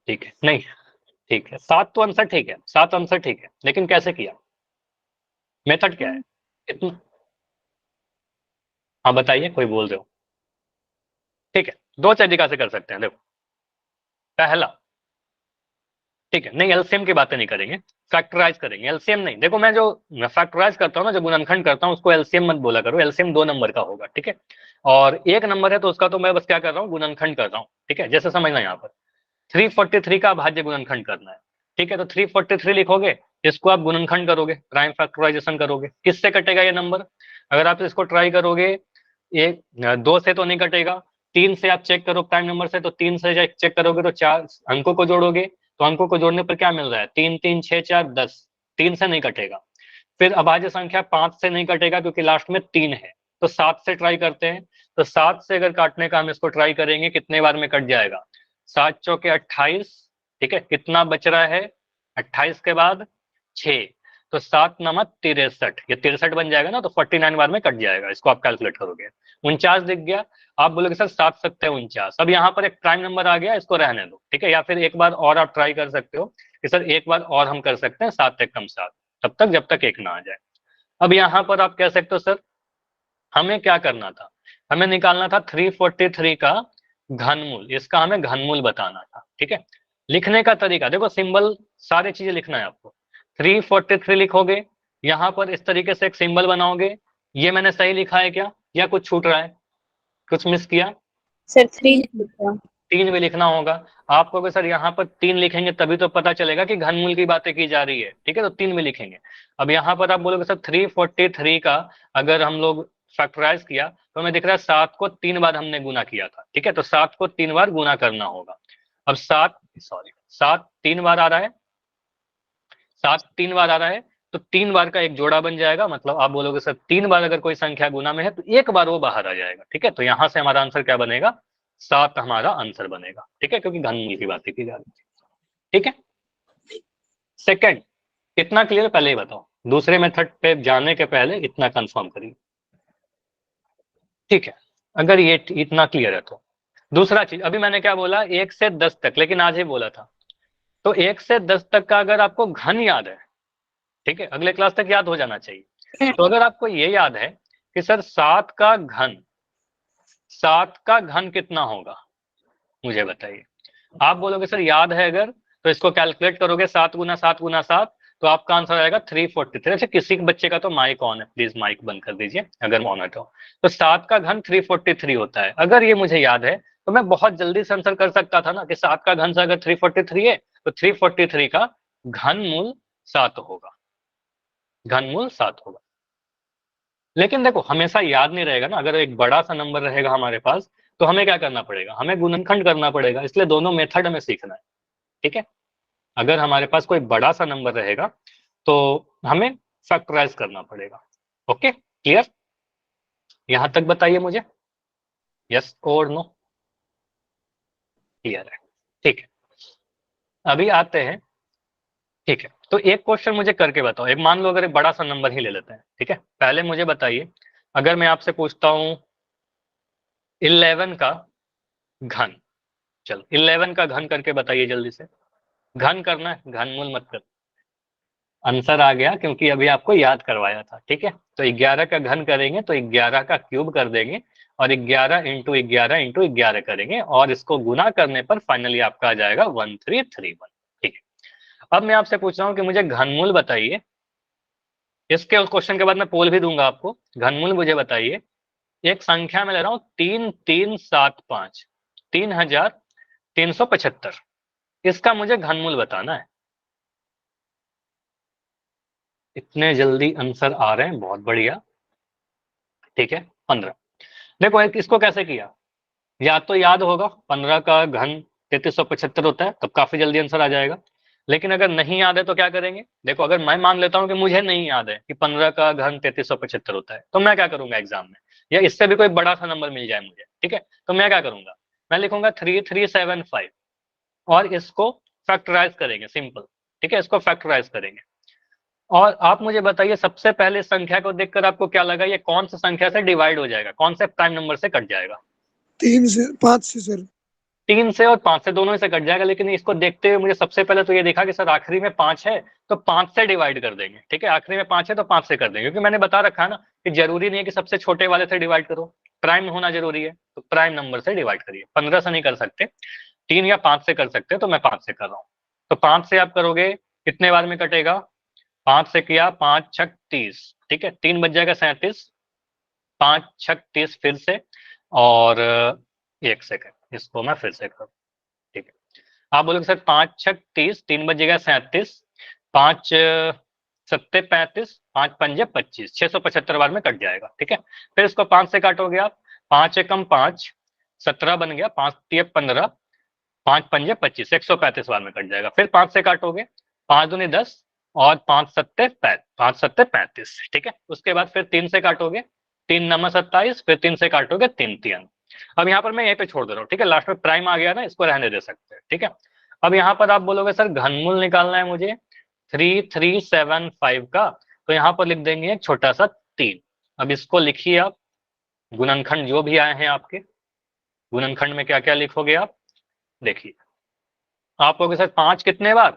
ठीक है, नहीं ठीक है, 7 तो आंसर ठीक है, 7 आंसर ठीक है, लेकिन कैसे किया, मेथड क्या है इतना? हाँ बताइए, कोई बोल रहे हो? ठीक है, दो तरीका से कर सकते हैं, देखो पहला, ठीक है, नहीं एलसीएम की बातें नहीं करेंगे, फैक्टराइज करेंगे, एलसीएम नहीं। देखो मैं जो फैक्टराइज करता हूँ ना, जो गुणनखंड करता हूँ, उसको एलसीएम मत बोला करो, एलसीएम 2 नंबर का होगा, ठीक है। और 1 नंबर है तो उसका तो मैं बस क्या कर रहा हूँ, गुणनखंड कर रहा हूँ, ठीक है, जैसे समझना यहाँ पर 343 का भाज्य गुणनखंड करना है, ठीक है, तो 343 लिखोगे, इसको आप गुणनखंड करोगे, प्राइम फैक्टराइजेशन करोगे, किससे कटेगा ये नंबर? अगर आप इसको ट्राई करोगे, एक 2 से तो नहीं कटेगा, 3 से आप चेक करो, प्राइम नंबर से, तो 3 से चेक करोगे तो 4 अंकों को जोड़ोगे, तो अंकों को जोड़ने पर क्या मिल रहा है, 3 3 6 4 10, 3 से नहीं कटेगा। फिर अभाज्य संख्या 5 से नहीं कटेगा क्योंकि लास्ट में 3 है, तो 7 से ट्राई करते हैं, तो 7 से अगर काटने का हम इसको ट्राई करेंगे, कितने बार में कट जाएगा, 7 चौके 28, ठीक है, कितना बच रहा है, 28 के बाद 6, तो 7 नमक 63, ये 63 बन जाएगा ना, तो 49 बार में कट जाएगा, इसको आप कैलकुलेट करोगे, 49 दिख गया। आप बोलोगे सर 7 सत्ते 49, अब यहाँ पर एक प्राइम नंबर आ गया, इसको रहने दो, ठीक है, या फिर एक बार और आप ट्राई कर सकते हो कि सर एक बार और हम कर सकते हैं, 7 एक कम 7, तब तक जब तक 1 ना आ जाए। अब यहाँ पर आप कह सकते हो सर हमें क्या करना था, हमें निकालना था 343 का घनमूल, इसका हमें घनमूल बताना था, ठीक है। लिखने का तरीका देखो, सिंबल सारी चीजें लिखना है आपको, 343 लिखोगे, यहाँ पर इस तरीके से एक सिंबल बनाओगे, ये मैंने सही लिखा है क्या, या कुछ छूट रहा है, कुछ मिस किया? सर 3 लिखा। 3 भी लिखना होगा आपको, अगर सर यहाँ पर 3 लिखेंगे तभी तो पता चलेगा कि घनमूल की बातें की जा रही है, ठीक है, तो 3 भी लिखेंगे। अब यहाँ पर आप बोलोगे सर 343 का अगर हम लोग फैक्टराइज किया तो हमें दिख रहा है 7 को 3 बार हमने गुना किया था, ठीक है, तो 7 को 3 बार गुना करना होगा। अब 7 3 बार आ रहा है, 7 3 बार आ रहा है, तो 3 बार का एक जोड़ा बन जाएगा, मतलब आप बोलोगे सर 3 बार अगर कोई संख्या गुना में है तो एक बार वो बाहर आ जाएगा, ठीक है, तो यहां से हमारा आंसर क्या बनेगा, 7 हमारा आंसर बनेगा, ठीक है, क्योंकि घनमूल की बातें की जा रही है, ठीक है। सेकंड, इतना क्लियर पहले ही बताओ, दूसरे मेथड पे जाने के पहले इतना कंफर्म करिए, ठीक है, अगर ये इतना क्लियर है तो दूसरा चीज, अभी मैंने क्या बोला 1 से 10 तक, लेकिन आज ही बोला था, तो 1 से 10 तक का अगर आपको घन याद है, ठीक है, अगले क्लास तक याद हो जाना चाहिए, तो अगर आपको ये याद है कि सर 7 का घन कितना होगा, मुझे बताइए। आप बोलोगे सर याद है अगर, तो इसको कैलकुलेट करोगे, 7 गुना 7 गुना 7, तो आपका आंसर आएगा 343। अच्छा, किसी बच्चे का तो माइक ऑन है, प्लीज माइक बंद कर दीजिए अगर ऑन है तो 7 का घन 343 होता है, अगर ये मुझे याद है तो मैं बहुत जल्दी से आंसर कर सकता था ना कि 7 का घन से अगर 343 है तो 343 का घन मूल 7 होगा, घन मूल 7 होगा। लेकिन देखो हमेशा याद नहीं रहेगा ना, अगर एक बड़ा सा नंबर रहेगा हमारे पास तो हमें क्या करना पड़ेगा, हमें गुणनखंड करना पड़ेगा, इसलिए दोनों मेथड हमें सीखना है, ठीक है। अगर हमारे पास कोई बड़ा सा नंबर रहेगा तो हमें फैक्टराइज करना पड़ेगा, ओके क्लियर, यहां तक बताइए मुझे, यस और नो, क्लियर है, ठीक है। अभी आते हैं, ठीक है, तो एक क्वेश्चन मुझे करके बताओ, एक मान लो अगर एक बड़ा सा नंबर ही ले लेते हैं, ठीक है, पहले मुझे बताइए, अगर मैं आपसे पूछता हूं 11 का घन, चलो 11 का घन करके बताइए जल्दी से, घन करना है, घनमूल मत कर, आंसर आ गया क्योंकि अभी आपको याद करवाया था, ठीक है, तो 11 का घन करेंगे तो 11 का क्यूब कर देंगे और 11 इंटू 11 इंटू 11 करेंगे और इसको गुना करने पर फाइनली आपका आ जाएगा 1331, ठीक है। अब मैं आपसे पूछ रहा हूँ कि मुझे घनमूल बताइए, इसके उस क्वेश्चन के बाद मैं पोल भी दूंगा आपको, घनमूल मुझे बताइए, एक संख्या में ले रहा हूँ 3375, 3375, इसका मुझे घनमूल बताना है। इतने जल्दी आंसर आ रहे हैं, बहुत बढ़िया। ठीक है, 15। देखो एक इसको कैसे किया, या तो याद होगा 15 का घन 3375 होता है, तब काफी जल्दी आंसर आ जाएगा। लेकिन अगर नहीं याद है तो क्या करेंगे, देखो अगर मैं मान लेता हूं कि मुझे नहीं याद है कि 15 का घन 3375 होता है, तो मैं क्या करूंगा एग्जाम में, या इससे भी कोई बड़ा सा नंबर मिल जाए मुझे, ठीक है, तो मैं क्या करूंगा, मैं लिखूंगा 3375 और इसको फैक्टराइज करेंगे, सिंपल। ठीक है, इसको फैक्टराइज करेंगे। और आप मुझे बताइए सबसे पहले संख्या को देखकर आपको क्या लगा, ये कौन सी संख्या से डिवाइड हो जाएगा, कौन से प्राइम नंबर से कट जाएगा? 3 से 5 से सर। 3 से और 5 से, दोनों ही से कट जाएगा। लेकिन इसको देखते हुए मुझे सबसे पहले तो ये देखा कि सर आखिरी में 5 है, तो 5 से डिवाइड कर देंगे। ठीक है, आखिरी में 5 है तो 5 से कर देंगे, क्योंकि मैंने बता रखा है ना कि जरूरी नहीं है कि सबसे छोटे वाले से डिवाइड करो, प्राइम होना जरूरी है, तो प्राइम नंबर से डिवाइड करिए। 15 से नहीं कर सकते, 3 या 5 से कर सकते हैं, तो मैं 5 से कर रहा हूँ। तो 5 से आप करोगे कितने बार में कटेगा, 5 से किया 5 छक 30, ठीक है, 3 बच जाएगा 37, 5 छक 30 फिर से, और 1 सेकंड, इसको मैं फिर से करूँ। ठीक है, आप बोलोगे सर 5 छक 30, 3 बजेगा 37, 5 सत्ते 35, 5 पंजे 25, 675 बार में कट जाएगा। ठीक है, फिर इसको 5 से काटोगे आप, 5 एकम 5, 17 बन गया, 5 तिये 15, 5 पंजे 25, 135 बार में कट जाएगा। फिर 5 से काटोगे, 5 दूनी 10 और 5 सत्ते 35। ठीक है, उसके बाद फिर 3 से काटोगे, 3 नम 27, फिर 3 से काटोगे 3 तियन। अब यहाँ पर मैं यहीं पे छोड़ दे रहा हूँ। ठीक है, लास्ट में प्राइम आ गया ना, इसको रहने दे सकते हैं। ठीक है, अब यहाँ पर आप बोलोगे सर घनमूल निकालना है मुझे 3375 का, तो यहाँ पर लिख देंगे एक छोटा सा 3। अब इसको लिखिए आप, गुणनखंड जो भी आए हैं आपके, गुणनखंड में क्या क्या लिखोगे आप, देखिए आप कहोगे सर 5 कितने बार,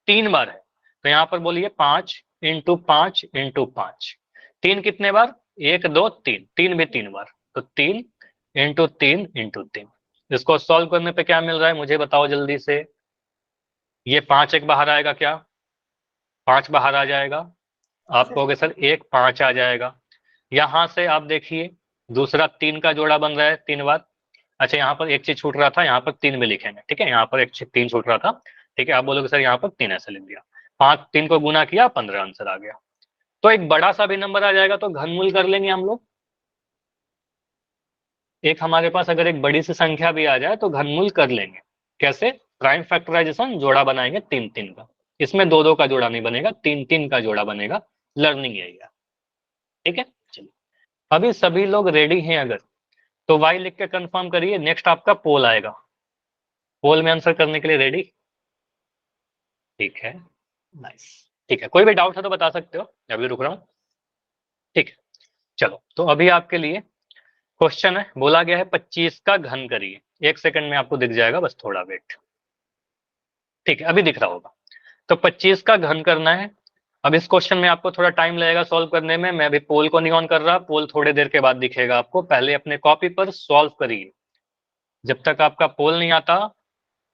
3 बार है, तो यहाँ पर बोलिए 5 इंटू 5 इंटू 5। 3 कितने बार, 1 2 3, 3 भी 3 बार, तो 3 इंटू 3 इंटू 3। इसको सॉल्व करने पे क्या मिल रहा है मुझे बताओ जल्दी से, ये 5 एक बाहर आएगा क्या, 5 बाहर आ जाएगा। आप कहोगे सर एक 5 आ जाएगा। यहां से आप देखिए दूसरा 3 का जोड़ा बन रहा है 3 बार। अच्छा, यहाँ पर एक चीज छूट रहा था, यहाँ पर 3 भी लिखेंगे। ठीक है, यहाँ पर एक 3 छूट रहा था। ठीक है, आप बोलोगे सर यहाँ पर 3 ऐसे लिख दिया, 5 3 को गुना किया, 15 आंसर आ गया। तो एक बड़ा सा भी नंबर आ जाएगा तो घनमूल कर लेंगे हम लोग। एक हमारे पास अगर एक बड़ी सी संख्या भी आ जाए तो घनमूल कर लेंगे। कैसे, प्राइम फैक्टराइजेशन, जोड़ा बनाएंगे 3 3 का, इसमें 2 2 का जोड़ा नहीं बनेगा, 3 3 का जोड़ा बनेगा। लर्निंग यही है। ठीक है, चलिए अभी सभी लोग रेडी हैं अगर, तो वाई लिख के कंफर्म करिए। नेक्स्ट आपका पोल आएगा, पोल में आंसर करने के लिए रेडी? ठीक है, नाइस। ठीक है, कोई भी डाउट है तो बता सकते हो, अभी रुक रहा हूँ। ठीक है, चलो तो अभी आपके लिए क्वेश्चन है, बोला गया है 25 का घन करिए। 1 सेकंड में आपको दिख जाएगा, बस थोड़ा वेट। ठीक है, अभी दिख रहा होगा। तो 25 का घन करना है। अब इस क्वेश्चन में आपको थोड़ा टाइम लगेगा सॉल्व करने में, मैं अभी पोल को नहीं ऑन कर रहा, पोल थोड़ी देर के बाद दिखेगा आपको। पहले अपने कॉपी पर सॉल्व करिए, जब तक आपका पोल नहीं आता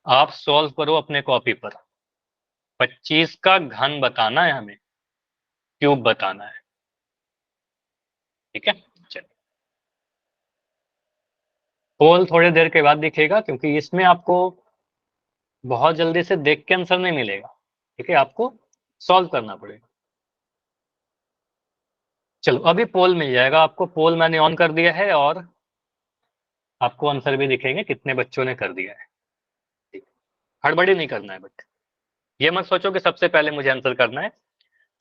आप सॉल्व करो अपने कॉपी पर। 25 का घन बताना है हमें, क्यूब बताना है। ठीक है, चलिए पोल थोड़ी देर के बाद दिखेगा, क्योंकि इसमें आपको बहुत जल्दी से देख के आंसर नहीं मिलेगा। ठीक है, आपको सॉल्व करना पड़ेगा। चलो अभी पोल मिल जाएगा आपको, पोल मैंने ऑन कर दिया है और आपको आंसर भी दिखेंगे कितने बच्चों ने कर दिया है। ठीक, हड़बड़ी नहीं करना है, बट ये मत सोचो कि सबसे पहले मुझे आंसर करना है,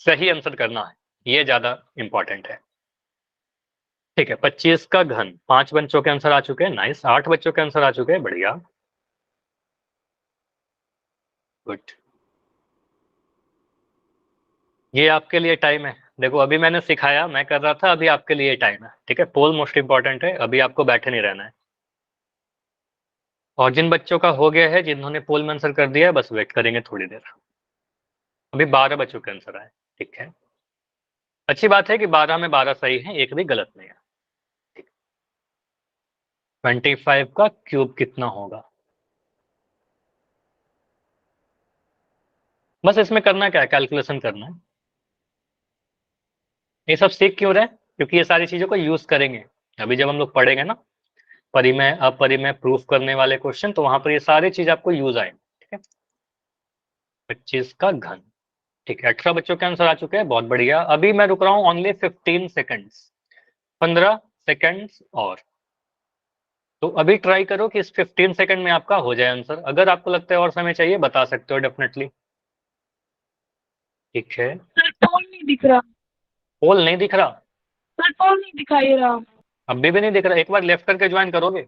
सही आंसर करना है, ये ज्यादा इंपॉर्टेंट है। ठीक है, 25 का घन, 5 बच्चों के आंसर आ चुके हैं, नाइस। 8 बच्चों के आंसर आ चुके हैं, बढ़िया, गुड। ये आपके लिए टाइम है। देखो अभी मैंने सिखाया, मैं कर रहा था, अभी आपके लिए टाइम है। ठीक है, पोल मोस्ट इंपॉर्टेंट है, अभी आपको बैठे नहीं रहना है। और जिन बच्चों का हो गया है, जिन्होंने पोल में आंसर कर दिया है, बस वेट करेंगे थोड़ी देर। अभी 12 बच्चों के आंसर आए। ठीक है, अच्छी बात है कि 12 में 12 सही है, एक भी गलत नहीं है। 25 का क्यूब कितना होगा, बस इसमें करना क्या है, कैलकुलेशन करना है। ये सब सीख क्यों रहे, क्योंकि ये सारी चीजों को यूज करेंगे अभी जब हम लोग पढ़ेंगे ना परिमेय अपरिमेय प्रूफ करने वाले क्वेश्चन, तो वहां पर ये सारी चीज आपको यूज आएंगे। ठीक है, 25 का घन, ठीक है, 18 बच्चों के आंसर आ चुके हैं, बहुत बढ़िया। अभी मैं रुक रहा हूँ ओनली 15 सेकंड्स, 15 सेकंड्स और। तो अभी ट्राई करो कि इस 15 सेकंड में आपका हो जाए आंसर। अगर आपको लगता है और समय चाहिए बता सकते हो डेफिनेटली। ठीक है, सर पोल नहीं दिख रहा। पोल नहीं दिख रहा? सर पोल नहीं दिखाई रहा। अभी भी नहीं दिख रहा? एक बार लेफ्ट करके ज्वाइन करोगे?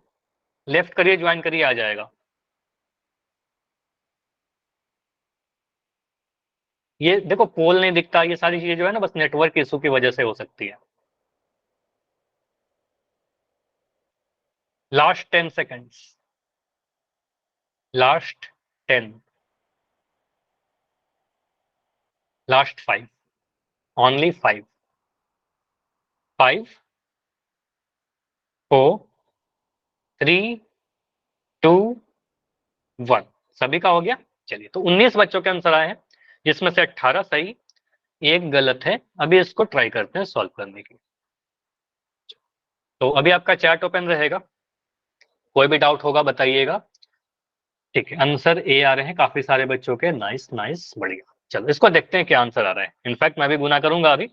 लेफ्ट करिए, ज्वाइन करिए, आ जाएगा। ये देखो पोल नहीं दिखता, ये सारी चीजें जो है ना बस नेटवर्क इशू की वजह से हो सकती है। Last 10 seconds, last 10, last 5, only 5, 5, 4, 3, 2, 1। सभी का हो गया? चलिए, तो 19 बच्चों के आंसर आए हैं, जिसमें से 18 सही, एक गलत है। अभी इसको ट्राई करते हैं सॉल्व करने की। तो अभी आपका चैट ओपन रहेगा, कोई भी डाउट होगा बताइएगा। ठीक है, आंसर ए आ रहे हैं काफी सारे बच्चों के। नाइस नाइस, बढ़िया। चलो इसको देखते हैं क्या आंसर आ रहा है। इनफैक्ट मैं भी गुना करूंगा अभी।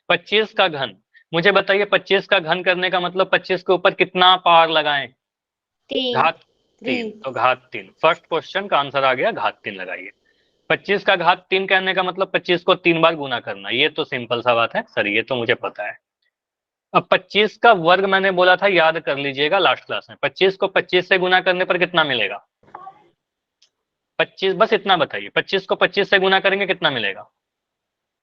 25 का घन, मुझे बताइए 25 का घन करने का मतलब 25 के ऊपर कितना पार लगाएं? 3 घात 3, तो घात 3। फर्स्ट क्वेश्चन का आंसर आ गया, घात 3 लगाइए। 25 का घात 3 कहने का मतलब 25 को 3 बार गुना करना, ये तो सिंपल सा बात है सर, ये तो मुझे पता है। अब 25 का वर्ग मैंने बोला था, याद कर लीजिएगा लास्ट क्लास में। 25 को 25 से गुना करने पर कितना मिलेगा? 25, बस इतना बताइए, 25 को 25 से गुना करेंगे कितना मिलेगा?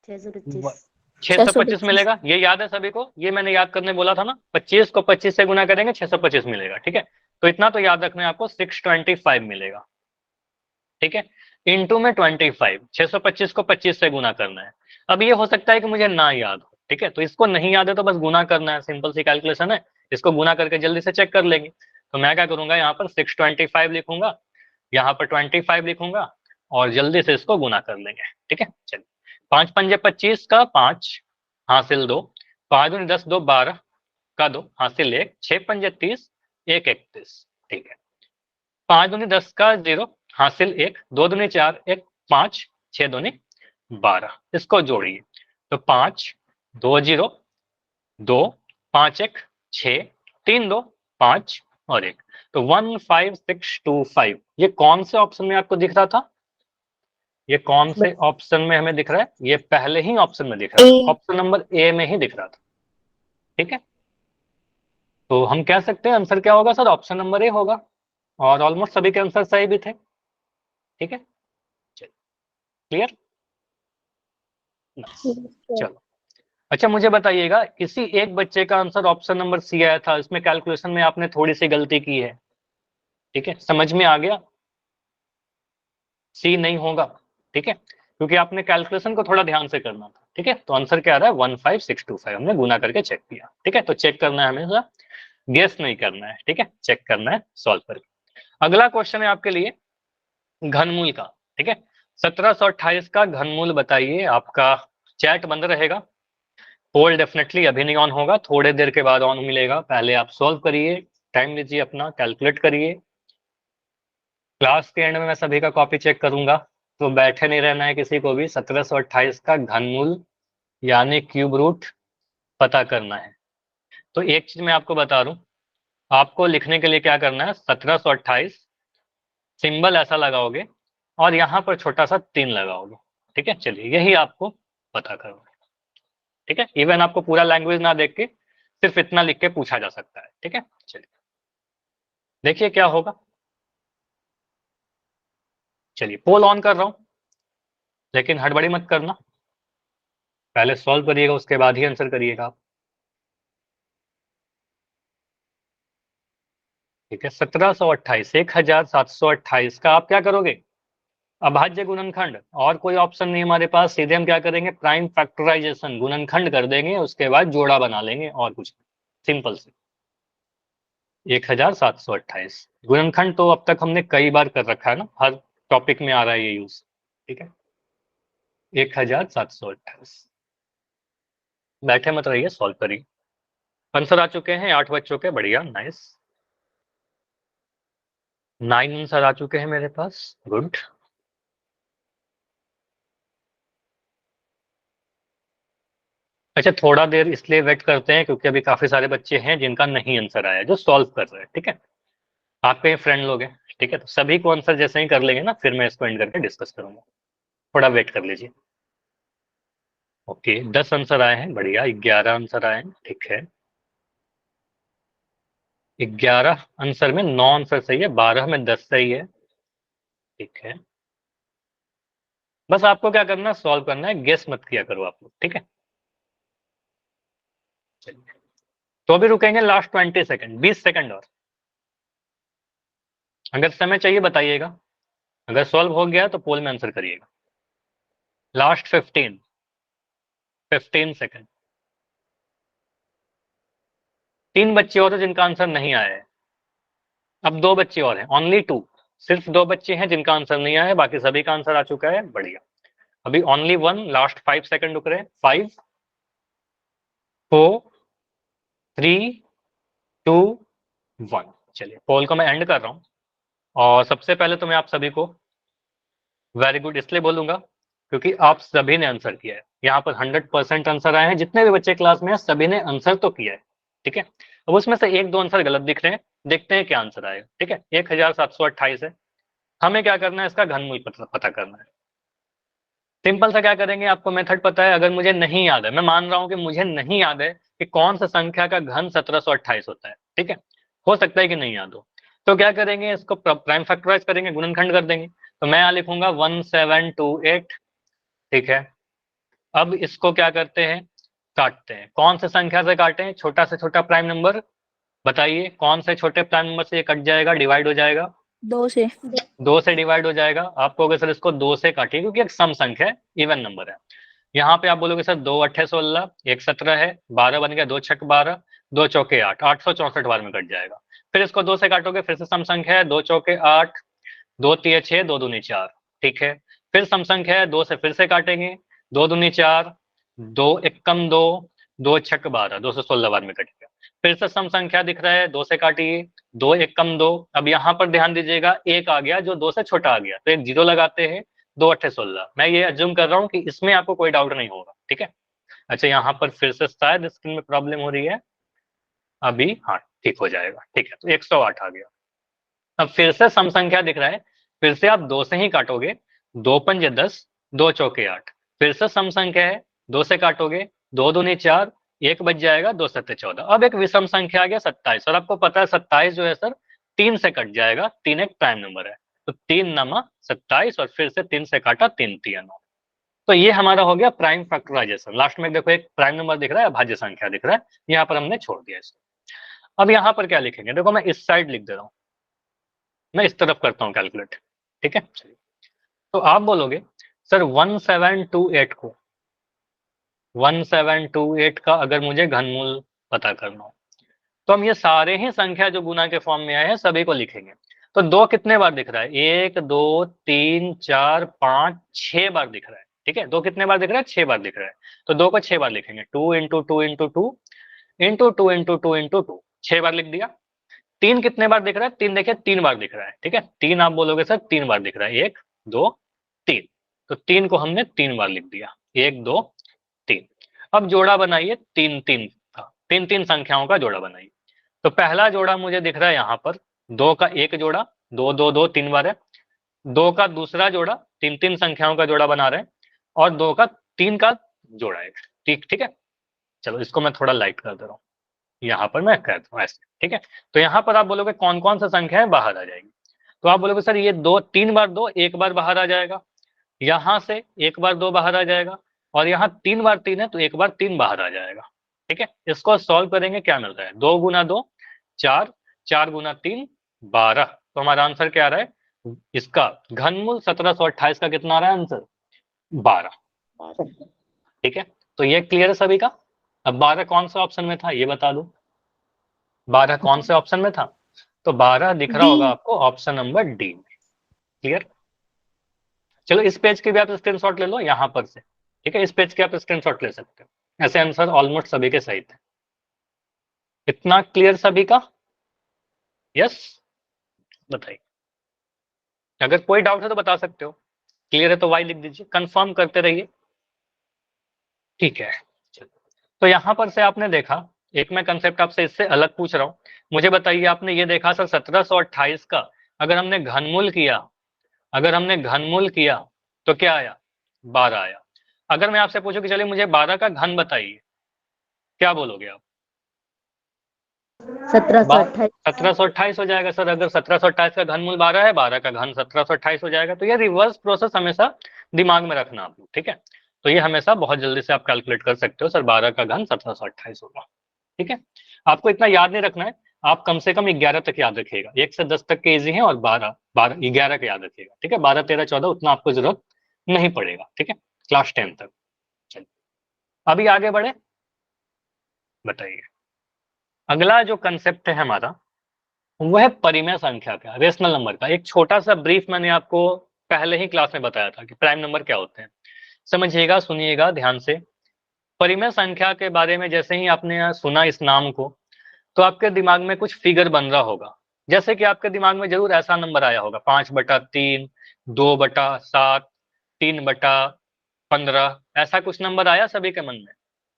625। 625 मिलेगा। ये याद है सभी को? ये मैंने याद करने बोला था ना, 25 को 25 से गुना करेंगे 625 मिलेगा। ठीक है, तो इतना तो याद रखना है आपको, 625 मिलेगा। ठीक है, इंटू में 25, 625 को 25 से गुना करना है। अब ये हो सकता है कि मुझे ना याद हो, ठीक है, तो इसको नहीं याद है तो बस गुना करना है, सिंपल सी कैलकुलेशन है। इसको गुना करके जल्दी से चेक कर लेंगे। तो मैं क्या करूंगा, यहाँ पर 625 लिखूंगा, यहाँ पर 25 लिखूंगा, और जल्दी से इसको गुना कर लेंगे। ठीक है, चलिए। 5 पंजे 25 का 5 हासिल 2, 5 दूनी 10, 2 12 का 2 हासिल 1, 6 पंजे 30, 1 31। ठीक है, 5 दूनी 10 का 0 हासिल 1, 2 दूनी 4, 1 5, 6 दूनी 12। इसको जोड़िए, तो 5 2 0 2 5 1 6 3 2 5 और 1, तो 15625। ये कौन से ऑप्शन में आपको दिख रहा था? ये कौन से ऑप्शन में हमें दिख रहा है? ये पहले ही ऑप्शन में दिख रहा था, ऑप्शन नंबर ए में ही दिख रहा था। ठीक है, तो हम कह सकते हैं आंसर क्या होगा सर? ऑप्शन नंबर ए होगा, और ऑलमोस्ट सभी के आंसर सही भी थे। ठीक है, क्लियर? चलो, अच्छा मुझे बताइएगा, किसी एक बच्चे का आंसर ऑप्शन नंबर सी आया था, इसमें कैलकुलेशन में आपने थोड़ी सी गलती की है। ठीक है, समझ में आ गया? सी नहीं होगा, ठीक है, क्योंकि आपने कैलकुलेशन को थोड़ा ध्यान से करना था। ठीक है, तो आंसर क्या आ रहा है? 15625, हमने गुना करके चेक किया। ठीक है, तो चेक करना है हमेशा, गेस नहीं करना है। ठीक है, चेक करना है सॉल्व करके। अगला क्वेश्चन है आपके लिए घनमूल का। ठीक है, 1728 का घनमूल बताइए। आपका चैट बंद रहेगा, पोल डेफिनेटली अभी नहीं ऑन होगा, थोड़े देर के बाद ऑन मिलेगा। पहले आप सॉल्व करिए, टाइम लीजिए अपना, कैलकुलेट करिए। क्लास के एंड में मैं सभी का कॉपी चेक करूंगा, तो बैठे नहीं रहना है किसी को भी। 1728 का घनमूल यानी क्यूब रूट पता करना है। तो एक चीज मैं आपको बता दूं, आपको लिखने के लिए क्या करना है, 1728 सिंबल ऐसा लगाओगे और यहाँ पर छोटा सा 3 लगाओगे। ठीक है, चलिए यही आपको पता करना है। ठीक है, इवन आपको पूरा लैंग्वेज ना देख के सिर्फ इतना लिख के पूछा जा सकता है। ठीक है, चलिए देखिए क्या होगा। चलिए पोल ऑन कर रहा हूं, लेकिन हड़बड़ी मत करना, पहले सॉल्व करिएगा उसके बाद ही आंसर करिएगा आप। ठीक है, 1728, 1728 का आप क्या करोगे? अभाज्य गुणनखंड, और कोई ऑप्शन नहीं हमारे पास, सीधे हम क्या करेंगे? प्राइम फैक्टराइजेशन, गुणनखंड कर देंगे, उसके बाद जोड़ा बना लेंगे, और कुछ सिंपल से। 1728 गुणनखंड तो अब तक हमने कई बार कर रखा है ना, हर टॉपिक में आ रहा है ये यूज। ठीक है, 1728। बैठे मत रहिए, सॉल्व करिए। आंसर आ चुके हैं 8 बच्चों के, बढ़िया, नाइस। 9 आंसर आ चुके हैं मेरे पास, गुड। अच्छा, थोड़ा देर इसलिए वेट करते हैं क्योंकि अभी काफी सारे बच्चे हैं जिनका नहीं आंसर आया, जो सॉल्व कर रहे हैं। ठीक है, आपके ये फ्रेंड लोग हैं। ठीक है, तो सभी को आंसर जैसे ही कर लेंगे ना, फिर मैं इसको एंड करके डिस्कस करूंगा। थोड़ा वेट कर लीजिए। ओके, 10 आंसर आए हैं, बढ़िया। 11 आंसर आए हैं, ठीक है। 11 आंसर में 9 आंसर सही है, 12 में 10 सही है, ठीक है। बस आपको क्या करना है, सॉल्व करना है, गेस मत किया करो आप लोग, ठीक है। चलिए, तो अभी रुकेंगे लास्ट 20 सेकंड, 20 सेकंड और। अगर समय चाहिए बताइएगा, अगर सॉल्व हो गया तो पोल में आंसर करिएगा। Last 15 second. 3 बच्चे और हैं जिनका आंसर नहीं आया है। अब 2 बच्चे और हैं, ओनली 2। सिर्फ 2 बच्चे हैं जिनका आंसर नहीं आया है, बाकी सभी का आंसर आ चुका है, बढ़िया। अभी ओनली 1, लास्ट 5 सेकंड रुक रहे हैं। 5 4 3 2 1। चलिए, पोल को मैं एंड कर रहा हूं। और सबसे पहले तो मैं आप सभी को वेरी गुड इसलिए बोलूंगा क्योंकि आप सभी ने आंसर किया है। यहाँ पर 100% आंसर आए हैं, जितने भी बच्चे क्लास में हैं सभी ने आंसर तो किया है, ठीक है। अब उसमें से 1-2 आंसर गलत दिख रहे हैं, देखते हैं क्या आंसर आएगा, ठीक है। 1728 है, हमें क्या करना है, इसका घनमूल पता करना है। सिंपल सा क्या करेंगे, आपको मेथड पता है। अगर मुझे नहीं याद है, मैं मान रहा हूं कि मुझे नहीं याद है कि कौन सा संख्या का घन 1728 होता है, ठीक है। हो सकता है कि नहीं याद हो, तो क्या करेंगे, इसको प्राइम फैक्टराइज करेंगे, गुणनखंड कर देंगे। तो मैं यहाँ लिखूंगा 1728, ठीक है। अब इसको क्या करते हैं, काटते हैं। कौन से संख्या से काटें, छोटा से छोटा प्राइम नंबर बताइए, कौन से छोटे प्राइम नंबर से ये कट जाएगा, डिवाइड हो जाएगा? 2 से। 2 से डिवाइड हो जाएगा। आप कहोगे सर इसको 2 से काटिए क्योंकि एक सम संख्या है, इवन नंबर है। यहाँ पे आप बोलोगे सर 2 8 16, 1 17 है, 12 बन गया, 2 6 12, 2 चौके 8, 864 बार में कट जाएगा। फिर इसको 2 से काटोगे, फिर से सम संख्या है, 2 चौके 8, 2 तिये 6, 2 दूनी 4, ठीक है। फिर सम संख्या है, 2 से फिर से काटेंगे, 2 दूनी 4, 2 एकम 2, 2 छक 12, 216 बार में कटेगा। फिर से सम संख्या दिख रहा है, 2 से काटिए, 2 एकम 2। अब यहाँ पर ध्यान दीजिएगा, एक आ गया जो 2 से छोटा आ गया, तो एक जीरो लगाते हैं। 2 8 16, मैं ये अज्यूम कर रहा हूँ कि इसमें आपको कोई डाउट नहीं होगा, ठीक है। अच्छा, यहाँ पर फिर से शायद स्क्रीन में प्रॉब्लम हो रही है, अभी हाँ ठीक हो जाएगा, ठीक है। तो 108 आ गया। अब फिर से सम संख्या दिख रहा है, फिर से आप 2 से ही काटोगे, 2 पंजे 10, 2 चौके 8। फिर से सम संख्या है, 2 से काटोगे, 2 दूनी 4, 1 बच जाएगा, 2 सत्ते 14। अब एक विषम संख्या आ गया 27, और आपको पता है 27 जो है सर 3 से कट जाएगा, 3 एक प्राइम नंबर है, तो 3 नमा 27, और फिर से 3 से काटा, 3 3 9। तो ये हमारा हो गया प्राइम फैक्टराइजेशन। लास्ट में देखो एक प्राइम नंबर दिख रहा है, भाज्य संख्या दिख रहा है, यहाँ पर हमने छोड़ दिया इसको। अब यहाँ पर क्या लिखेंगे, देखो मैं इस साइड लिख दे रहा हूँ, मैं इस तरफ करता हूँ कैलकुलेट, ठीक है। चलिए, तो आप बोलोगे सर 1728 को, 1728 का अगर मुझे घनमूल पता करना हो, तो हम ये सारे ही संख्या जो गुना के फॉर्म में आए हैं सभी को लिखेंगे। तो 2 कितने बार दिख रहा है, 1 2 3 4 5 6 बार दिख रहा है, ठीक है। 2 कितने बार दिख रहा है, 6 बार दिख रहा है। तो 2 को 6 बार लिखेंगे, 2 into 2 into 2 into 2 into 2 into 2, 6 बार लिख दिया। 3 कितने बार दिख रहा है, 3 देखिए 3 बार दिख रहा है, ठीक है। 3 आप बोलोगे सर 3 बार दिख रहा है, 1 2 3, तो 3 को हमने 3 बार लिख दिया, 1 2 3। अब जोड़ा बनाइए, 3 3 का, 3 3 संख्याओं का जोड़ा बनाइए। तो पहला जोड़ा मुझे दिख रहा है यहाँ पर, 2 का एक जोड़ा, 2 2 2 3 बार है। 2 का दूसरा जोड़ा, 3 3 संख्याओं का जोड़ा बना रहे हैं, और 2 का 3 का जोड़ा है, ठीक ठीक है। चलो इसको मैं थोड़ा लाइट कर दे रहा हूँ, यहाँ पर मैं कहता हूँ ऐसे, ठीक है। तो यहाँ पर आप बोलोगे कौन कौन सा संख्या है बाहर आ जाएगी, तो आप बोलोगे सर ये 2 3 बार 2 एक बार बाहर आ जाएगा, यहाँ से 1 बार 2 बाहर आ जाएगा, और यहाँ 3 बार 3 है तो 1 बार 3 बाहर आ जाएगा, ठीक है। इसको सॉल्व करेंगे, क्या मिल रहा है, 2 गुना 2 4, 4 गुना 3 12। तो हमारा आंसर क्या आ रहा है, इसका घनमूल 1728 का कितना आ रहा है आंसर, 12, ठीक है। तो ये क्लियर है सभी का। अब 12 कौन सा ऑप्शन में था ये बता दो, 12 कौन से ऑप्शन में था, तो 12 दिख रहा डी। होगा आपको ऑप्शन नंबर डी में, क्लियर। चलो इस पेज के भी आप स्क्रीनशॉट ले लो यहाँ पर से, ठीक है। इस पेज के आप स्क्रीनशॉट ले सकते हो, ऐसे आंसर ऑलमोस्ट सभी के सही थे। इतना क्लियर सभी का, यस बताइए। अगर कोई डाउट है तो बता सकते हो, क्लियर है तो वाई लिख दीजिए, कंफर्म करते रहिए, ठीक है। चलो तो यहाँ पर से आपने देखा, एक मैं कंसेप्ट आपसे इससे अलग पूछ रहा हूँ, मुझे बताइए आपने ये देखा सर 1728 का अगर हमने घनमूल किया, अगर हमने घनमूल किया तो क्या आया, 12 आया। अगर मैं आपसे पूछूं कि चलिए मुझे 12 का घन बताइए, क्या बोलोगे आप? 1728 1728 हो जाएगा सर। अगर 1728 का घनमूल 12 है, 12 का घन 1728 हो जाएगा। तो ये रिवर्स प्रोसेस हमेशा दिमाग में रखना आप लोग, ठीक है। तो ये हमेशा बहुत जल्दी से आप कैलकुलेट कर सकते हो, सर 12 का घन 1728 होगा, ठीक है। आपको इतना याद नहीं रखना है, आप कम से कम 11 तक याद रखिएगा, 1 से 10 तक के इजी है और 11 का याद रखिएगा, ठीक है। 12, 13, 14 उतना आपको जरूरत नहीं पड़ेगा, ठीक है, क्लास 10 तक। चलिए अभी आगे बढ़े, बताइए अगला जो कंसेप्ट है हमारा वह है परिमेय संख्या का, रेशनल नंबर का। एक छोटा सा ब्रीफ मैंने आपको पहले ही क्लास में बताया था कि प्राइम नंबर क्या होते हैं। समझिएगा, सुनिएगा ध्यान से। परिमेय संख्या के बारे में जैसे ही आपने यहाँ सुना इस नाम को, तो आपके दिमाग में कुछ फिगर बन रहा होगा। जैसे कि आपके दिमाग में जरूर ऐसा नंबर आया होगा 5/3, 2/7, 3/15, ऐसा कुछ नंबर आया सभी के मन में,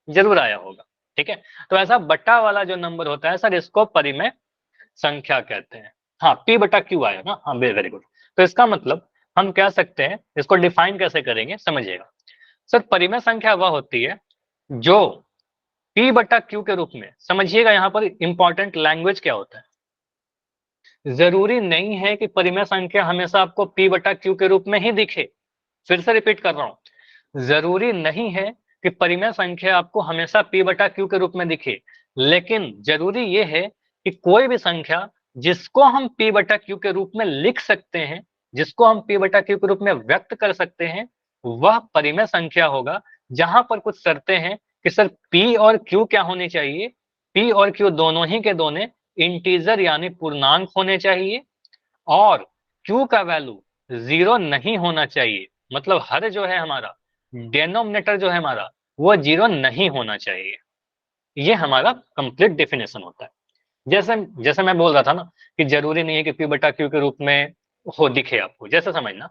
जरूर आया होगा, ठीक है। तो ऐसा बटा वाला जो नंबर होता है सर, इसको परिमेय संख्या कहते हैं। हाँ, p/q आया ना, हाँ वेरी गुड। तो इसका मतलब हम कह सकते हैं, इसको डिफाइन कैसे करेंगे समझिएगा। सर परिमेय संख्या वह होती है जो p/q के रूप में, समझिएगा यहाँ पर इंपॉर्टेंट लैंग्वेज क्या होता है। जरूरी नहीं है कि परिमेय संख्या हमेशा आपको p/q के रूप में ही दिखे। फिर से रिपीट कर रहा हूं, जरूरी नहीं है कि परिमेय संख्या आपको हमेशा p/q के रूप में दिखे, लेकिन जरूरी यह है कि कोई भी संख्या जिसको हम p/q के रूप में लिख सकते हैं, जिसको हम p/q के रूप में व्यक्त कर सकते हैं, वह परिमेय संख्या होगा। जहां पर कुछ शर्तें हैं कि सर p और q क्या होनी चाहिए, p और q दोनों ही के दोनों इंटीजर यानी पूर्णांक होने चाहिए, और q का वैल्यू 0 नहीं होना चाहिए। मतलब हर जो है हमारा डेनोमिनेटर जो है हमारा, वो 0 नहीं होना चाहिए। ये हमारा कंप्लीट डेफिनेशन होता है। जैसे जैसे मैं बोल रहा था ना कि जरूरी नहीं है कि p/q के रूप में हो दिखे आपको, जैसे समझना।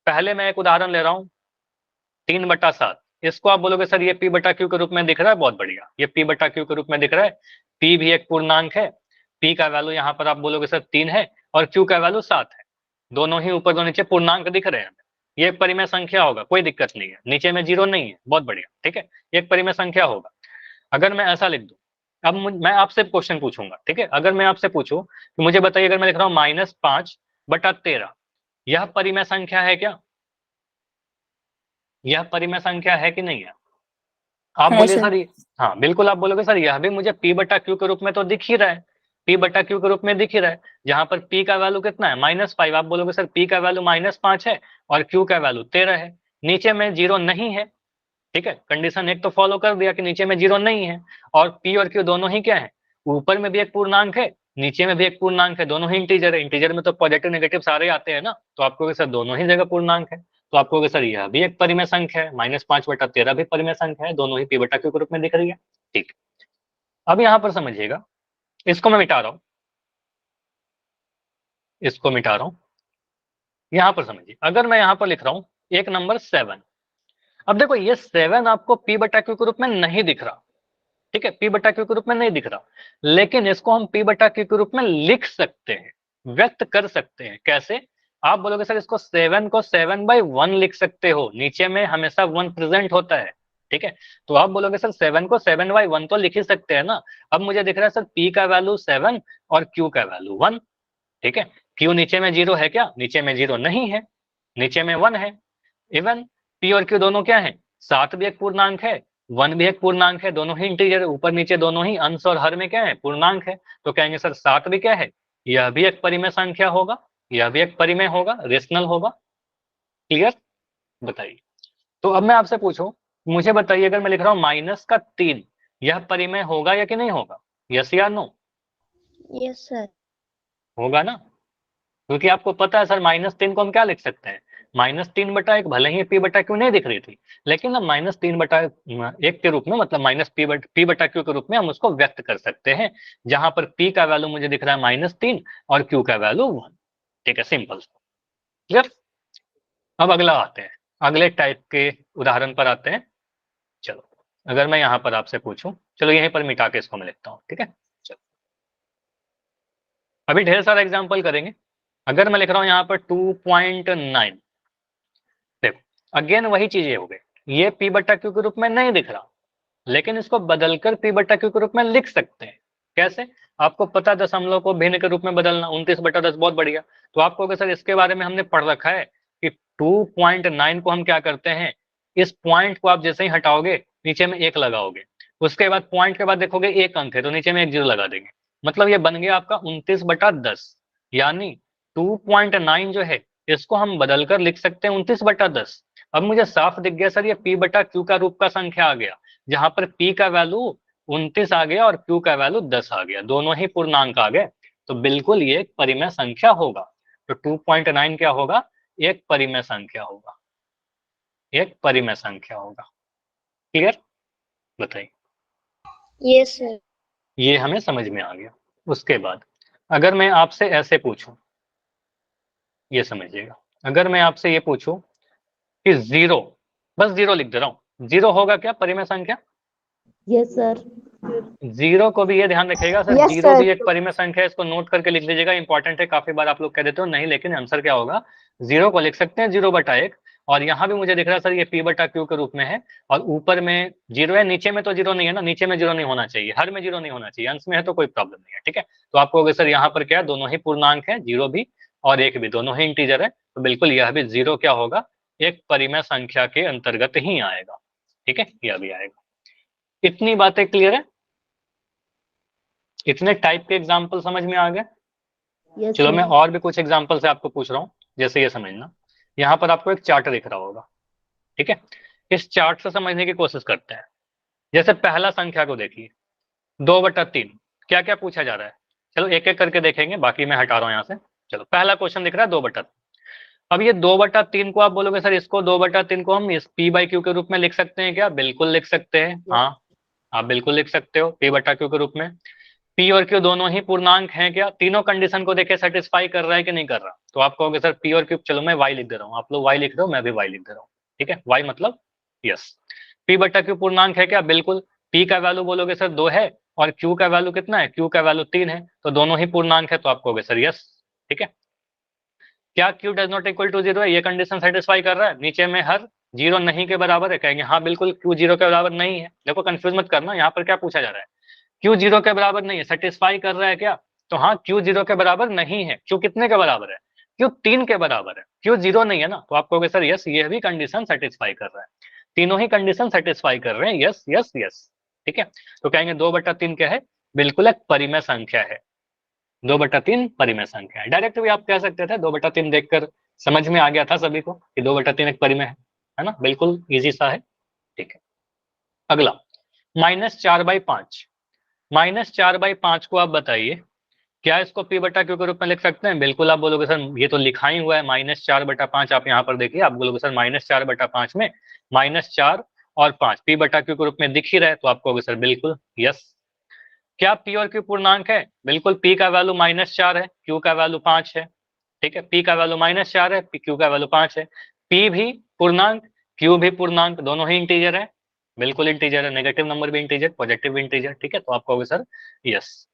पहले मैं एक उदाहरण ले रहा हूँ, 3/7। इसको आप बोलोगे सर ये p/q के रूप में दिख रहा है, बहुत बढ़िया, ये p/q के रूप में दिख रहा है। p भी एक पूर्णांक है, p का वैल्यू यहाँ पर आप बोलोगे सर 3 है, और q का वैल्यू 7 है। दोनों ही ऊपर दो नीचे पूर्णांक दिख रहे हैं। ये एक परिमेय संख्या होगा, कोई दिक्कत नहीं है, नीचे में 0 नहीं है, बहुत बढ़िया, ठीक है। ये एक परिमेय संख्या होगा। अगर मैं ऐसा लिख दूं, अब मैं आपसे क्वेश्चन पूछूंगा, ठीक है। अगर मैं आपसे पूछूं कि मुझे बताइए, अगर मैं लिख रहा हूँ -5/13, यह परिमेय संख्या है क्या? यह परिमेय संख्या है कि नहीं है? आप है बोलिए सर। सर हाँ बिल्कुल, आप बोलोगे सर यह भी मुझे p/q के रूप में तो दिख ही रहा है, p/q के रूप में दिख ही रहा है। जहां पर p का वैल्यू कितना है, -5, आप बोलोगे सर p का वैल्यू -5 है और q का वैल्यू 13 है, नीचे में 0 नहीं है, ठीक है। कंडीशन एक तो फॉलो कर दिया कि नीचे में 0 नहीं है, और p और q दोनों ही क्या है, ऊपर में भी एक पूर्णांक है, नीचे में भी एक पूर्णांक है, दोनों ही इंटीजर है। इंटीजर में तो पॉजिटिव नेगेटिव सारे आते हैं ना, तो आपको सर दोनों ही जगह पूर्णांक है। तो आपको सर यह भी एक परिमेय संख्या है, -5/13 भी परिमेय संख्या है, दोनों ही p/q के रूप में दिख रही है, ठीक। अब यहाँ पर समझिएगा, इसको मैं मिटा रहा हूँ, इसको मिटा रहा हूँ। यहाँ पर समझिए, अगर मैं यहाँ पर लिख रहा हूँ एक नंबर 7, अब देखो ये 7 आपको p/q के रूप में नहीं दिख रहा, ठीक है, p/q के रूप में नहीं दिख रहा, लेकिन इसको हम p/q के रूप में लिख सकते हैं, व्यक्त कर सकते हैं। कैसे? आप बोलोगे सर इसको 7 को 7/1 लिख सकते हो, नीचे में हमेशा 1 प्रेजेंट होता है, ठीक है। तो आप बोलोगे सर 7 को 7/1 तो लिख ही सकते हैं ना। अब मुझे दिख रहा है सर p का वैल्यू 7 और q का वैल्यू 1, ठीक है। q नीचे में 0 है क्या? नीचे में 0 नहीं है, नीचे में 1 है। इवन p और q दोनों क्या है, 7 भी एक पूर्णांक है, 1 भी एक पूर्णांक है, दोनों ही इंटीजर, ऊपर नीचे दोनों ही अंश और हर में क्या है, पूर्णांक है। तो कहेंगे सर 7 भी क्या है, यह भी एक परिमेय संख्या होगा, यह भी एक परिमेय होगा, रेशनल होगा। क्लियर? बताइए। तो अब मैं आपसे पूछूं, मुझे बताइए अगर मैं लिख रहा हूँ -3, यह परिमेय होगा या कि नहीं होगा? यस या नो? Yes sir. होगा ना, क्योंकि आपको पता है सर -3 को हम क्या लिख सकते हैं, -3/1। भले ही p/q नहीं दिख रही थी, लेकिन हम -3/1 के रूप में, मतलब -p/q के रूप में हम उसको व्यक्त कर सकते हैं, जहां पर p का वैल्यू मुझे दिख रहा है -3 और q का वैल्यू 1, ठीक है, सिंपल। क्लियर? अब अगला आते हैं, अगले टाइप के उदाहरण पर आते हैं। चलो अगर मैं यहाँ पर आपसे पूछूं, चलो यहीं पर मिटा के इसको मैं लिखता हूँ, ठीक है। चलो अभी ढेर सारा एग्जाम्पल करेंगे। अगर मैं लिख रहा हूँ यहाँ पर 2.9, देखो अगेन वही चीजें हो गई, ये पी बटा क्यू के रूप में नहीं दिख रहा, लेकिन इसको बदलकर पी बटा क्यू के रूप में लिख सकते हैं। कैसे? आपको पता दशमलव को भिन्न के रूप में बदलना, 29/10, बहुत बढ़िया। तो आपको अगर सर इसके बारे में हमने पढ़ रखा है कि 2.9 को हम क्या करते हैं, इस पॉइंट को आप जैसे ही हटाओगे नीचे में 1 लगाओगे, उसके बाद पॉइंट के बाद देखोगे 1 अंक है तो नीचे में 1 0 लगा देंगे, मतलब ये बन गया आपका 29/10। यानी 2.9 जो है इसको हम बदलकर लिख सकते हैं 29/10। अब मुझे साफ दिख गया सर ये पी बटा क्यू का रूप का संख्या आ गया, जहां पर p का वैल्यू 29 आ गया और q का वैल्यू 10 आ गया, दोनों ही पूर्णांक आ गए, तो बिल्कुल ये एक परिमेय संख्या होगा। तो 2.9 क्या होगा, एक परिमेय संख्या होगा, एक परिमेय संख्या होगा। क्लियर? बताइए, यस सर। ये हमें समझ में आ गया। उसके बाद अगर मैं आपसे ऐसे पूछूं, ये समझिएगा, अगर मैं आपसे ये पूछूं कि 0, बस 0 लिख दे रहा हूं, 0 होगा क्या परिमेय संख्या? Yes sir. 0 को भी ये ध्यान रखिएगा सर, Yes, 0 sir. भी एक परिमेय संख्या है, इसको नोट करके लिख लीजिएगा, इंपॉर्टेंट है। काफी बार आप लोग कह देते हो नहीं, लेकिन आंसर क्या होगा, 0 को लिख सकते हैं 0/1, और यहाँ भी मुझे दिख रहा है सर ये p बटा क्यू के रूप में है, और ऊपर में 0 है, नीचे में तो 0 नहीं है ना, नीचे में 0 नहीं होना चाहिए, हर में 0 नहीं होना चाहिए, अंश में है तो कोई प्रॉब्लम नहीं है, ठीक है। तो आपको अगर सर यहाँ पर क्या है, दोनों ही पूर्णांक है, 0 भी और 1 भी, दोनों ही इंटीजर है, तो बिल्कुल यह भी 0 क्या होगा, एक परिमेय संख्या के अंतर्गत ही आएगा, ठीक है, यह भी आएगा। इतनी बातें क्लियर है? इतने टाइप के एग्जाम्पल समझ में आ गए? यस चलो मैं सर। और भी कुछ एग्जाम्पल से आपको पूछ रहा हूँ, जैसे ये समझना, यहाँ पर आपको एक चार्ट दिख रहा होगा, ठीक है। इस चार्ट से समझने की कोशिश करते हैं। जैसे पहला संख्या को देखिए, 2/3, क्या क्या पूछा जा रहा है, चलो एक एक करके देखेंगे, बाकी मैं हटा रहा हूँ यहाँ से। चलो पहला क्वेश्चन दिख रहा है 2/3। अब ये 2/3 को आप बोलोगे सर इसको 2/3 को हम इस p बाई क्यू के रूप में लिख सकते हैं क्या? बिल्कुल लिख सकते हैं, हाँ आप बिल्कुल लिख सकते हो p बटा क्यू के रूप में। p और q दोनों ही पूर्णांक हैं क्या? तीनों कंडीशन को देखे सेटिस्फाई कर रहा है कि नहीं कर रहा? तो आप कहोगे सर p और q, चलो मैं y लिख दे रहा हूँ, आप लोग y लिख रहे हो, मैं भी y लिख दे रहा हूँ, ठीक है। y मतलब यस, p बटा q पूर्णांक है क्या? बिल्कुल। p का वैल्यू बोलोगे सर 2 है, और q का वैल्यू कितना है? q का वैल्यू 3 है, तो दोनों ही पूर्णांक है, तो आप कहोगे सर यस, ठीक है। क्या q does not equal to 0 है? ये कंडीशन सेटिस्फाई कर रहा है? नीचे में हर 0 नहीं के बराबर है, कहेंगे हाँ बिल्कुल q 0 के बराबर नहीं है। देखो कंफ्यूज मत करना, यहाँ पर क्या पूछा जा रहा है, q 0 के बराबर नहीं है, सेटिस्फाई कर रहा है क्या? तो हाँ q 0 के बराबर नहीं है। q कितने के बराबर है? q 3 के बराबर है, q 0 नहीं है ना, तो आप कहोगे सर यस, ये भी कंडीशन सेटिस्फाई कर रहा है, तीनों ही कंडीशन सेटिस्फाई कर रहे हैं, यस यस यस, ठीक है। तो कहेंगे 2/3 क्या है? बिल्कुल एक परिमेय संख्या है, 2/3 परिमेय संख्या है। डायरेक्ट भी आप कह सकते थे, 2/3 देखकर समझ में आ गया था सभी को कि 2/3 एक परिमेय है ना, बिल्कुल इजी सा है, ठीक है। अगला -4/5, -4/5 को आप बताइए, क्या इसको p बटा क्यू के रूप में लिख सकते हैं? बिल्कुल आप बोलोगे सर ये तो लिखा ही हुआ है -4/5, आप यहाँ पर देखिए, आप बोलोगे सर -4/5 में -4 और 5 p बटा क्यू के रूप में दिख ही रहा है, तो आप कहोगे सर बिल्कुल यस। क्या p और q पूर्णांक है? बिल्कुल, p का वैल्यू -4 है, q का वैल्यू 5 है, ठीक है। p का वैल्यू -4 है, q का वैल्यू 5 है, p भी पूर्णांक, q भी पूर्णांक, दोनों ही इंटीजर है, बिल्कुल इंटीजर है, नेगेटिव नंबर भी इंटीजर, पॉजिटिव भी इंटीजर, ठीक है। तो आप कहोगे सर यस।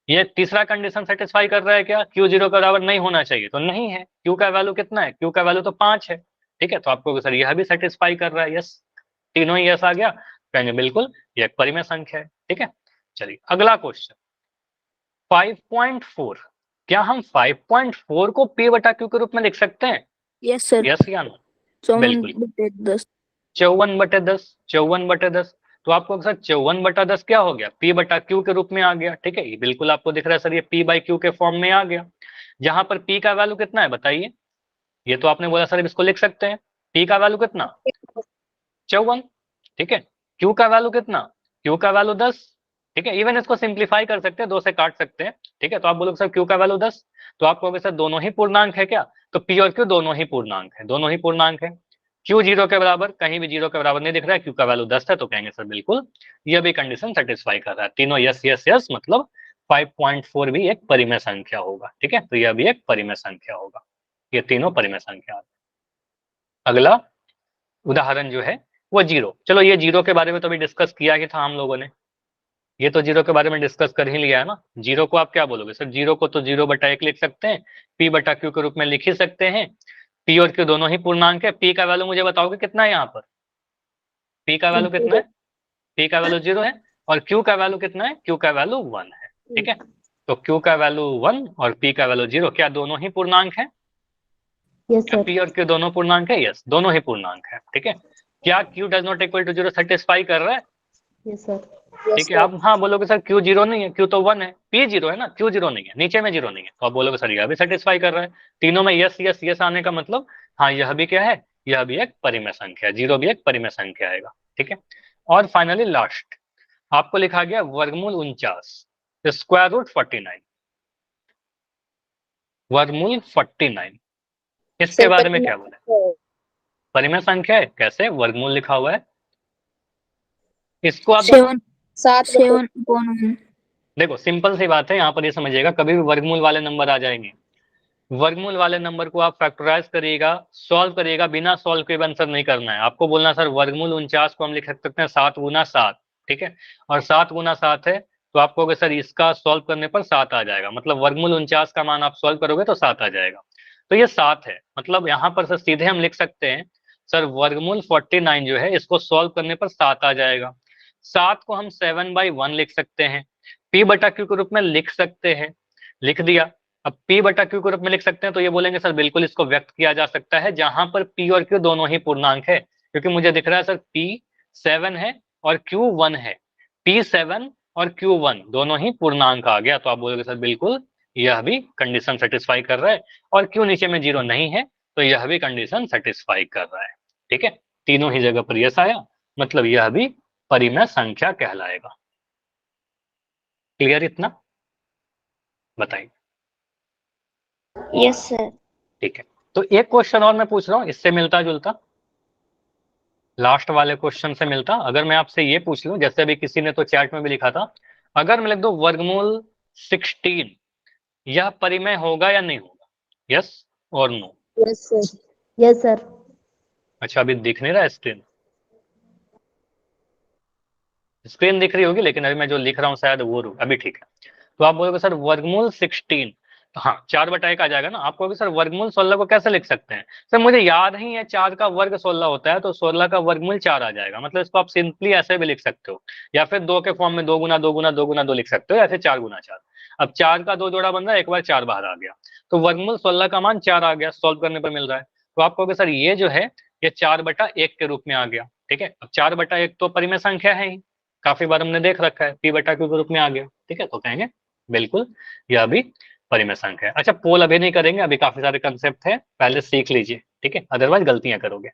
ये तीसरा कंडीशन सेटिस्फाई कर रहा है क्या? q 0 के बराबर नहीं होना चाहिए, तो नहीं है, q का वैल्यू कितना है? q का वैल्यू तो 5 है, ठीक है। तो आप कहोगे सर यह भी सेटिस्फाई कर रहा है, यस, तीनों ही यस आ गया, कहेंगे बिल्कुल ये एक परिमेय संख्या है, ठीक है। चलिए अगला क्वेश्चन 5.4, क्या हम 5.4 को p बटा q के रूप में लिख सकते हैं? Yes sir. यस या नो? 54/10। 54/10, 54/10, तो आपको अक्सर 54/10 क्या हो गया? p बटा q के रूप में आ गया, ठीक है। ये बिल्कुल आपको दिख रहा है सर, ये p बाई q के फॉर्म में आ गया, जहां पर p का वैल्यू कितना है बताइए? ये तो आपने बोला सर इसको लिख सकते हैं, p का वैल्यू कितना? 54, ठीक है। q का वैल्यू कितना? q का वैल्यू 10, ठीक है। इवन इसको सिंप्लीफाई कर सकते हैं, 2 से काट सकते हैं, ठीक है। तो आप बोलोगे सर q का वैल्यू 10, तो आप कहोगे सर दोनों ही पूर्णांक है क्या? तो p और q दोनों ही पूर्णांक है, दोनों ही पूर्णांक है। q 0 के बराबर, कहीं भी 0 के बराबर नहीं दिख रहा है, q का वैल्यू 10 है, तो कहेंगे सर बिल्कुल यह भी कंडीशन सेटिस्फाई कर रहा है, तीनों यस यस यस, मतलब 5.4 भी एक परिमेय संख्या होगा, ठीक है। तो यह भी एक परिमेय संख्या होगा, ये तीनों परिमेय संख्या। अगला उदाहरण जो है वो जीरो। चलो ये जीरो के बारे में तो अभी डिस्कस किया ही था हम लोगों ने, ये तो जीरो के बारे में डिस्कस कर ही लिया है ना। जीरो को आप क्या बोलोगे सर? जीरो को तो 0/1 लिख सकते हैं, p बटा क्यू के रूप में लिख ही सकते हैं। p और q दोनों ही पूर्णांक है। p का वैल्यू मुझे बताओगे कितना है यहाँ पर? p का वैल्यू कितना है? p का वैल्यू 0 है। और q का वैल्यू कितना है? q का वैल्यू 1 है। ठीक है, तो q का वैल्यू 1 और p का वैल्यू 0, क्या दोनों ही पूर्णांक है? यस क्या सर। p और q दोनों पूर्णांक है? यस, दोनों ही पूर्णांक है। ठीक है, क्या q does not equal to 0 satisfy कर रहा है? Yes sir. ठीक है, आप हाँ बोलोगे सर q 0 नहीं है, q तो 1 है, p 0 है ना, q 0 नहीं है, नीचे में 0 नहीं है, तो आप बोलोगे सर यह भी सेटिस्फाई कर रहा है। तीनों में यस यस यस आने का मतलब हाँ यह भी क्या है? यह भी एक परिमेय संख्या है, 0 भी एक परिमेय संख्या आएगा। ठीक है, और फाइनली लास्ट आपको लिखा गया वर्गमूल 49, स्क्वायर रूट 49, वर्गमूल 49, इसके बारे में क्या बोले? परिमेय संख्या है, कैसे वर्गमूल लिखा हुआ है इसको आप 7/1। देखो सिंपल सी बात है, यहाँ पर ये समझिएगा, कभी भी वर्गमूल वाले नंबर आ जाएंगे, वर्गमूल वाले नंबर को आप फैक्टराइज करिएगा, सॉल्व करिएगा, बिना सॉल्व के आंसर नहीं करना है आपको। बोलना सर वर्गमूल 49 को हम लिख सकते हैं 7 गुना 7। ठीक है, और 7 गुना 7 है, तो आप कहोगे सर इसका सॉल्व करने पर 7 आ जाएगा, मतलब वर्गमूल 49 का मान आप सॉल्व करोगे तो 7 आ जाएगा। तो ये 7 है, मतलब यहाँ पर सर सीधे हम लिख सकते हैं सर वर्गमूल 49 जो है इसको सॉल्व करने पर 7 आ जाएगा। 7 को हम 7/1 लिख सकते हैं, p बटा q के रूप में लिख सकते हैं, लिख दिया। अब p बटा q के रूप में लिख सकते हैं, तो ये बोलेंगे सर बिल्कुल इसको व्यक्त किया जा सकता है जहां पर p और q दोनों ही पूर्णांक है, क्योंकि मुझे दिख रहा है सर p 7 है और q 1 है, p 7 और q 1 दोनों ही पूर्णांक आ गया, तो आप बोलोगे सर बिल्कुल यह भी कंडीशन सेटिस्फाई कर रहा है, और q नीचे में 0 नहीं है तो यह भी कंडीशन सेटिस्फाई कर रहा है। ठीक है, तीनों ही जगह पर यस आया, मतलब यह भी परिमेय संख्या कहलाएगा। क्लियर इतना? बताइए। Yes sir. ठीक है, तो एक क्वेश्चन और मैं पूछ रहा हूँ, इससे मिलता जुलता, लास्ट वाले क्वेश्चन से मिलता। अगर मैं आपसे ये पूछ लूं, जैसे अभी किसी ने तो चैट में भी लिखा था, अगर मैं लिख दूं वर्गमूल 16, यह परिमेय होगा या नहीं होगा? यस और no? Yes sir. Yes sir. अच्छा, अभी दिख नहीं रहा स्क्रीन? स्क्रीन दिख रही होगी, लेकिन अभी मैं जो लिख रहा हूँ शायद वो अभी ठीक है। तो आप बोलोगे सर वर्गमूल 16, हाँ 4/1 आ जाएगा ना। आप कहोगे सर वर्गमूल 16 को कैसे लिख सकते हैं? सर मुझे याद नहीं है, 4 का वर्ग 16 होता है, तो 16 का वर्गमूल 4 आ जाएगा, मतलब इसको आप सिंपली ऐसे भी लिख सकते हो, या फिर 2 के फॉर्म में 2 गुना 2 गुना 2 गुना 2 लिख सकते हो, या फिर 4 गुना 4। अब 4 का 2 जोड़ा बन रहा है, एक बार 4 बाहर आ गया, तो वर्गमूल 16 का मान 4 आ गया, सॉल्व करने पर मिल रहा है। तो आप कहोगे सर ये जो है ये 4/1 के रूप में आ गया। ठीक है, अब 4/1 तो परिमेय संख्या है ही, काफी बार हमने देख रखा है, p बटा q के रूप में आ गया। ठीक है, तो कहेंगे बिल्कुल यह भी परिमेय संख्या है। अच्छा, पोल अभी नहीं करेंगे, अभी काफी सारे कंसेप्ट है, पहले सीख लीजिए। ठीक है, अदरवाइज गलतियां करोगे।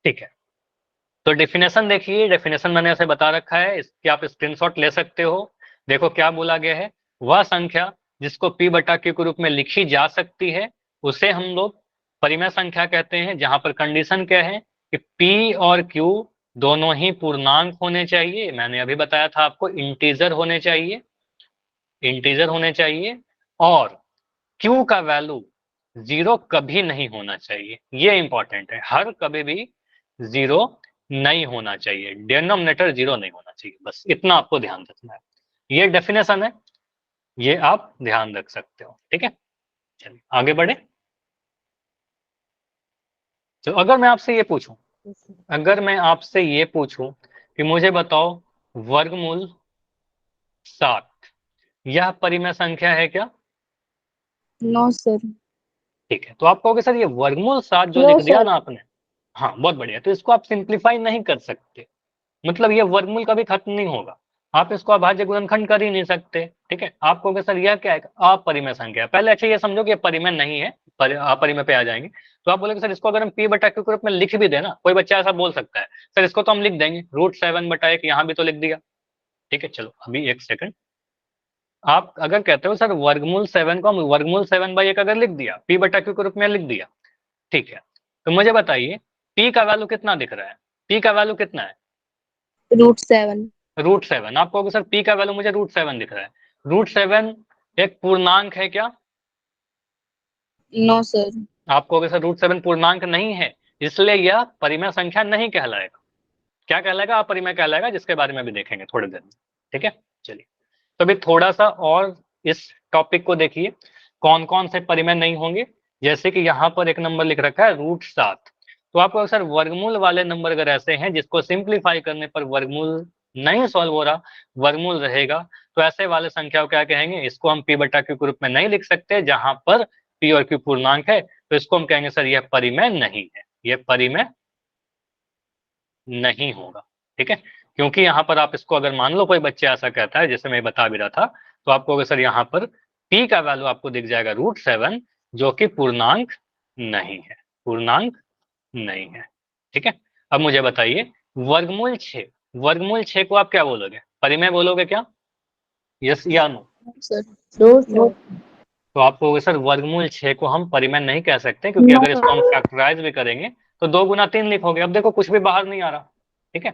ठीक है, तो डेफिनेशन देखिए, डेफिनेशन मैंने ऐसे बता रखा है, इसकी आप स्क्रीनशॉट ले सकते हो। देखो क्या बोला गया है, वह संख्या जिसको p बटा q के रूप में लिखी जा सकती है उसे हम लोग परिमेय संख्या कहते हैं, जहां पर कंडीशन क्या है कि p और q दोनों ही पूर्णांक होने चाहिए। मैंने अभी बताया था आपको इंटीजर होने चाहिए, इंटीजर होने चाहिए, और q का वैल्यू 0 कभी नहीं होना चाहिए, ये इंपॉर्टेंट है, हर कभी भी 0 नहीं होना चाहिए, डिनोमिनेटर 0 नहीं होना चाहिए, बस इतना आपको ध्यान रखना है। ये डेफिनेशन है, ये आप ध्यान रख सकते हो। ठीक है, चलिए आगे बढ़े। तो अगर मैं आपसे ये पूछूं, अगर मैं आपसे ये पूछूं कि मुझे बताओ वर्गमूल 7 यह परिमेय संख्या है क्या? No sir. ठीक है, तो आप कहोगे सर ये वर्गमूल 7 जो नो लिख दिया सर। ना आपने, हाँ बहुत बढ़िया, तो इसको आप सिंप्लीफाई नहीं कर सकते, मतलब ये वर्गमूल कभी खत्म नहीं होगा, आप इसको अभाज्य गुणनखंड कर ही नहीं सकते। ठीक है, आप कहोगे सर यह क्या है? अपरिमेय संख्या है। पहले अच्छा ये समझो कि ये परिमेय नहीं है, अपरिमेय पे आ जाएंगे। तो आप बोलेंगे सर इसको अगर हम p बटा q के रूप में लिख भी देना, कोई बच्चा ऐसा बोल सकता है सर इसको तो हम लिख देंगे √7/1, यहाँ भी तो लिख दिया। ठीक है, चलो अभी एक सेकंड, आप अगर कहते हो सर वर्गमूल 7 को हम वर्गमूल 7/1 अगर लिख दिया, p बटा q के रूप में लिख दिया, ठीक है, तो मुझे बताइए p का वैल्यू कितना दिख रहा है? p का वैल्यू कितना है? √7। √7। आप कहोगे सर p का वैल्यू मुझे √7 दिख रहा है, √7 एक पूर्णांक है क्या? No sir. आप कहोगे सर √7 पूर्णांक नहीं है, इसलिए यह परिमेय संख्या नहीं कहलाएगा। क्या कहलाएगा? अपरिमेय कहलाएगा, जिसके बारे में भी देखेंगे थोड़ी देर में। ठीक है, चलिए तो अभी थोड़ा सा और इस टॉपिक को देखिए, कौन कौन से परिमेय नहीं होंगे। जैसे कि यहाँ पर एक नंबर लिख रखा है √7, तो आपको अक्सर वर्गमूल वाले नंबर अगर ऐसे हैं जिसको सिंप्लीफाई करने पर वर्गमूल नहीं सॉल्व हो रहा, वर्गमूल रहेगा, तो ऐसे वाले संख्या को क्या कहेंगे? इसको हम p/q के रूप में नहीं लिख सकते, जहां पर p और q पूर्णांक है, तो इसको हम कहेंगे सर यह परिमेय नहीं है, यह परिमेय नहीं होगा। ठीक है, क्योंकि यहाँ पर आप इसको अगर मान लो कोई बच्चा ऐसा कहता है, जैसे मैं बता भी रहा था, तो आपको अगर सर यहाँ पर p का वैल्यू आपको दिख जाएगा √7, जो कि पूर्णांक नहीं है, पूर्णांक नहीं है। ठीक है, अब मुझे बताइए वर्गमूल 6, वर्गमूल 6 को आप क्या बोलोगे? परिमेय बोलोगे क्या? यस या नो? सर नो सर तो आपको सर वर्गमूल 6 को हम परिमेय नहीं कह सकते, क्योंकि अगर इसको हम फैक्टराइज भी करेंगे तो 2 × 3 लिखोगे। अब देखो कुछ भी बाहर नहीं आ रहा। ठीक है,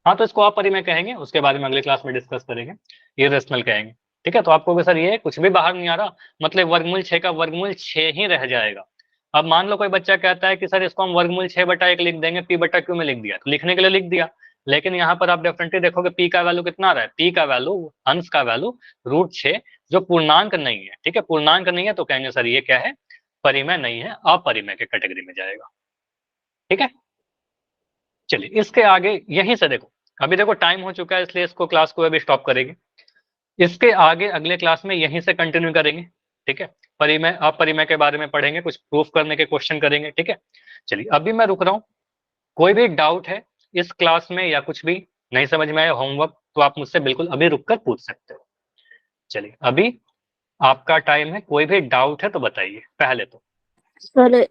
हाँ तो इसको अपरिमेय कहेंगे, उसके बारे में अगली क्लास में डिस्कस करेंगे, इरेशनल कहेंगे। ठीक है, तो आपको सर ये कुछ भी बाहर नहीं आ रहा, मतलब वर्गमूल 6 का वर्गमूल 6 ही रह जाएगा। अब मान लो कोई बच्चा कहता है कि सर इसको हम वर्गमूल 6/1 लिख देंगे, p/q में लिख दिया, तो लिखने के लिए लिख दिया, लेकिन यहाँ पर आप डेफिनेटली देखोगे p का वैल्यू कितना आ रहा है? p का वैल्यू, अंश का वैल्यू √6, जो पूर्णांक नहीं है। ठीक है, पूर्णांक नहीं है तो कहेंगे सर ये क्या है? परिमेय नहीं है, अपरिमेय के कैटेगरी में जाएगा। ठीक है, चलिए इसके आगे यहीं से देखो, अभी देखो टाइम हो चुका है, इसलिए इसको क्लास को अभी स्टॉप करेंगे। इसके आगे अगले क्लास में यहीं से कंटिन्यू करेंगे। ठीक है, परिमेय अपरिमेय के बारे में पढ़ेंगे, कुछ प्रूफ करने के क्वेश्चन करेंगे। ठीक है, चलिए अभी मैं रुक रहा हूँ। कोई भी डाउट है इस क्लास में या कुछ भी नहीं समझ में आया होमवर्क, तो आप मुझसे बिल्कुल अभी रुककर पूछ सकते हो। चलिए अभी आपका टाइम है, कोई भी डाउट है तो बताइए पहले तो। सर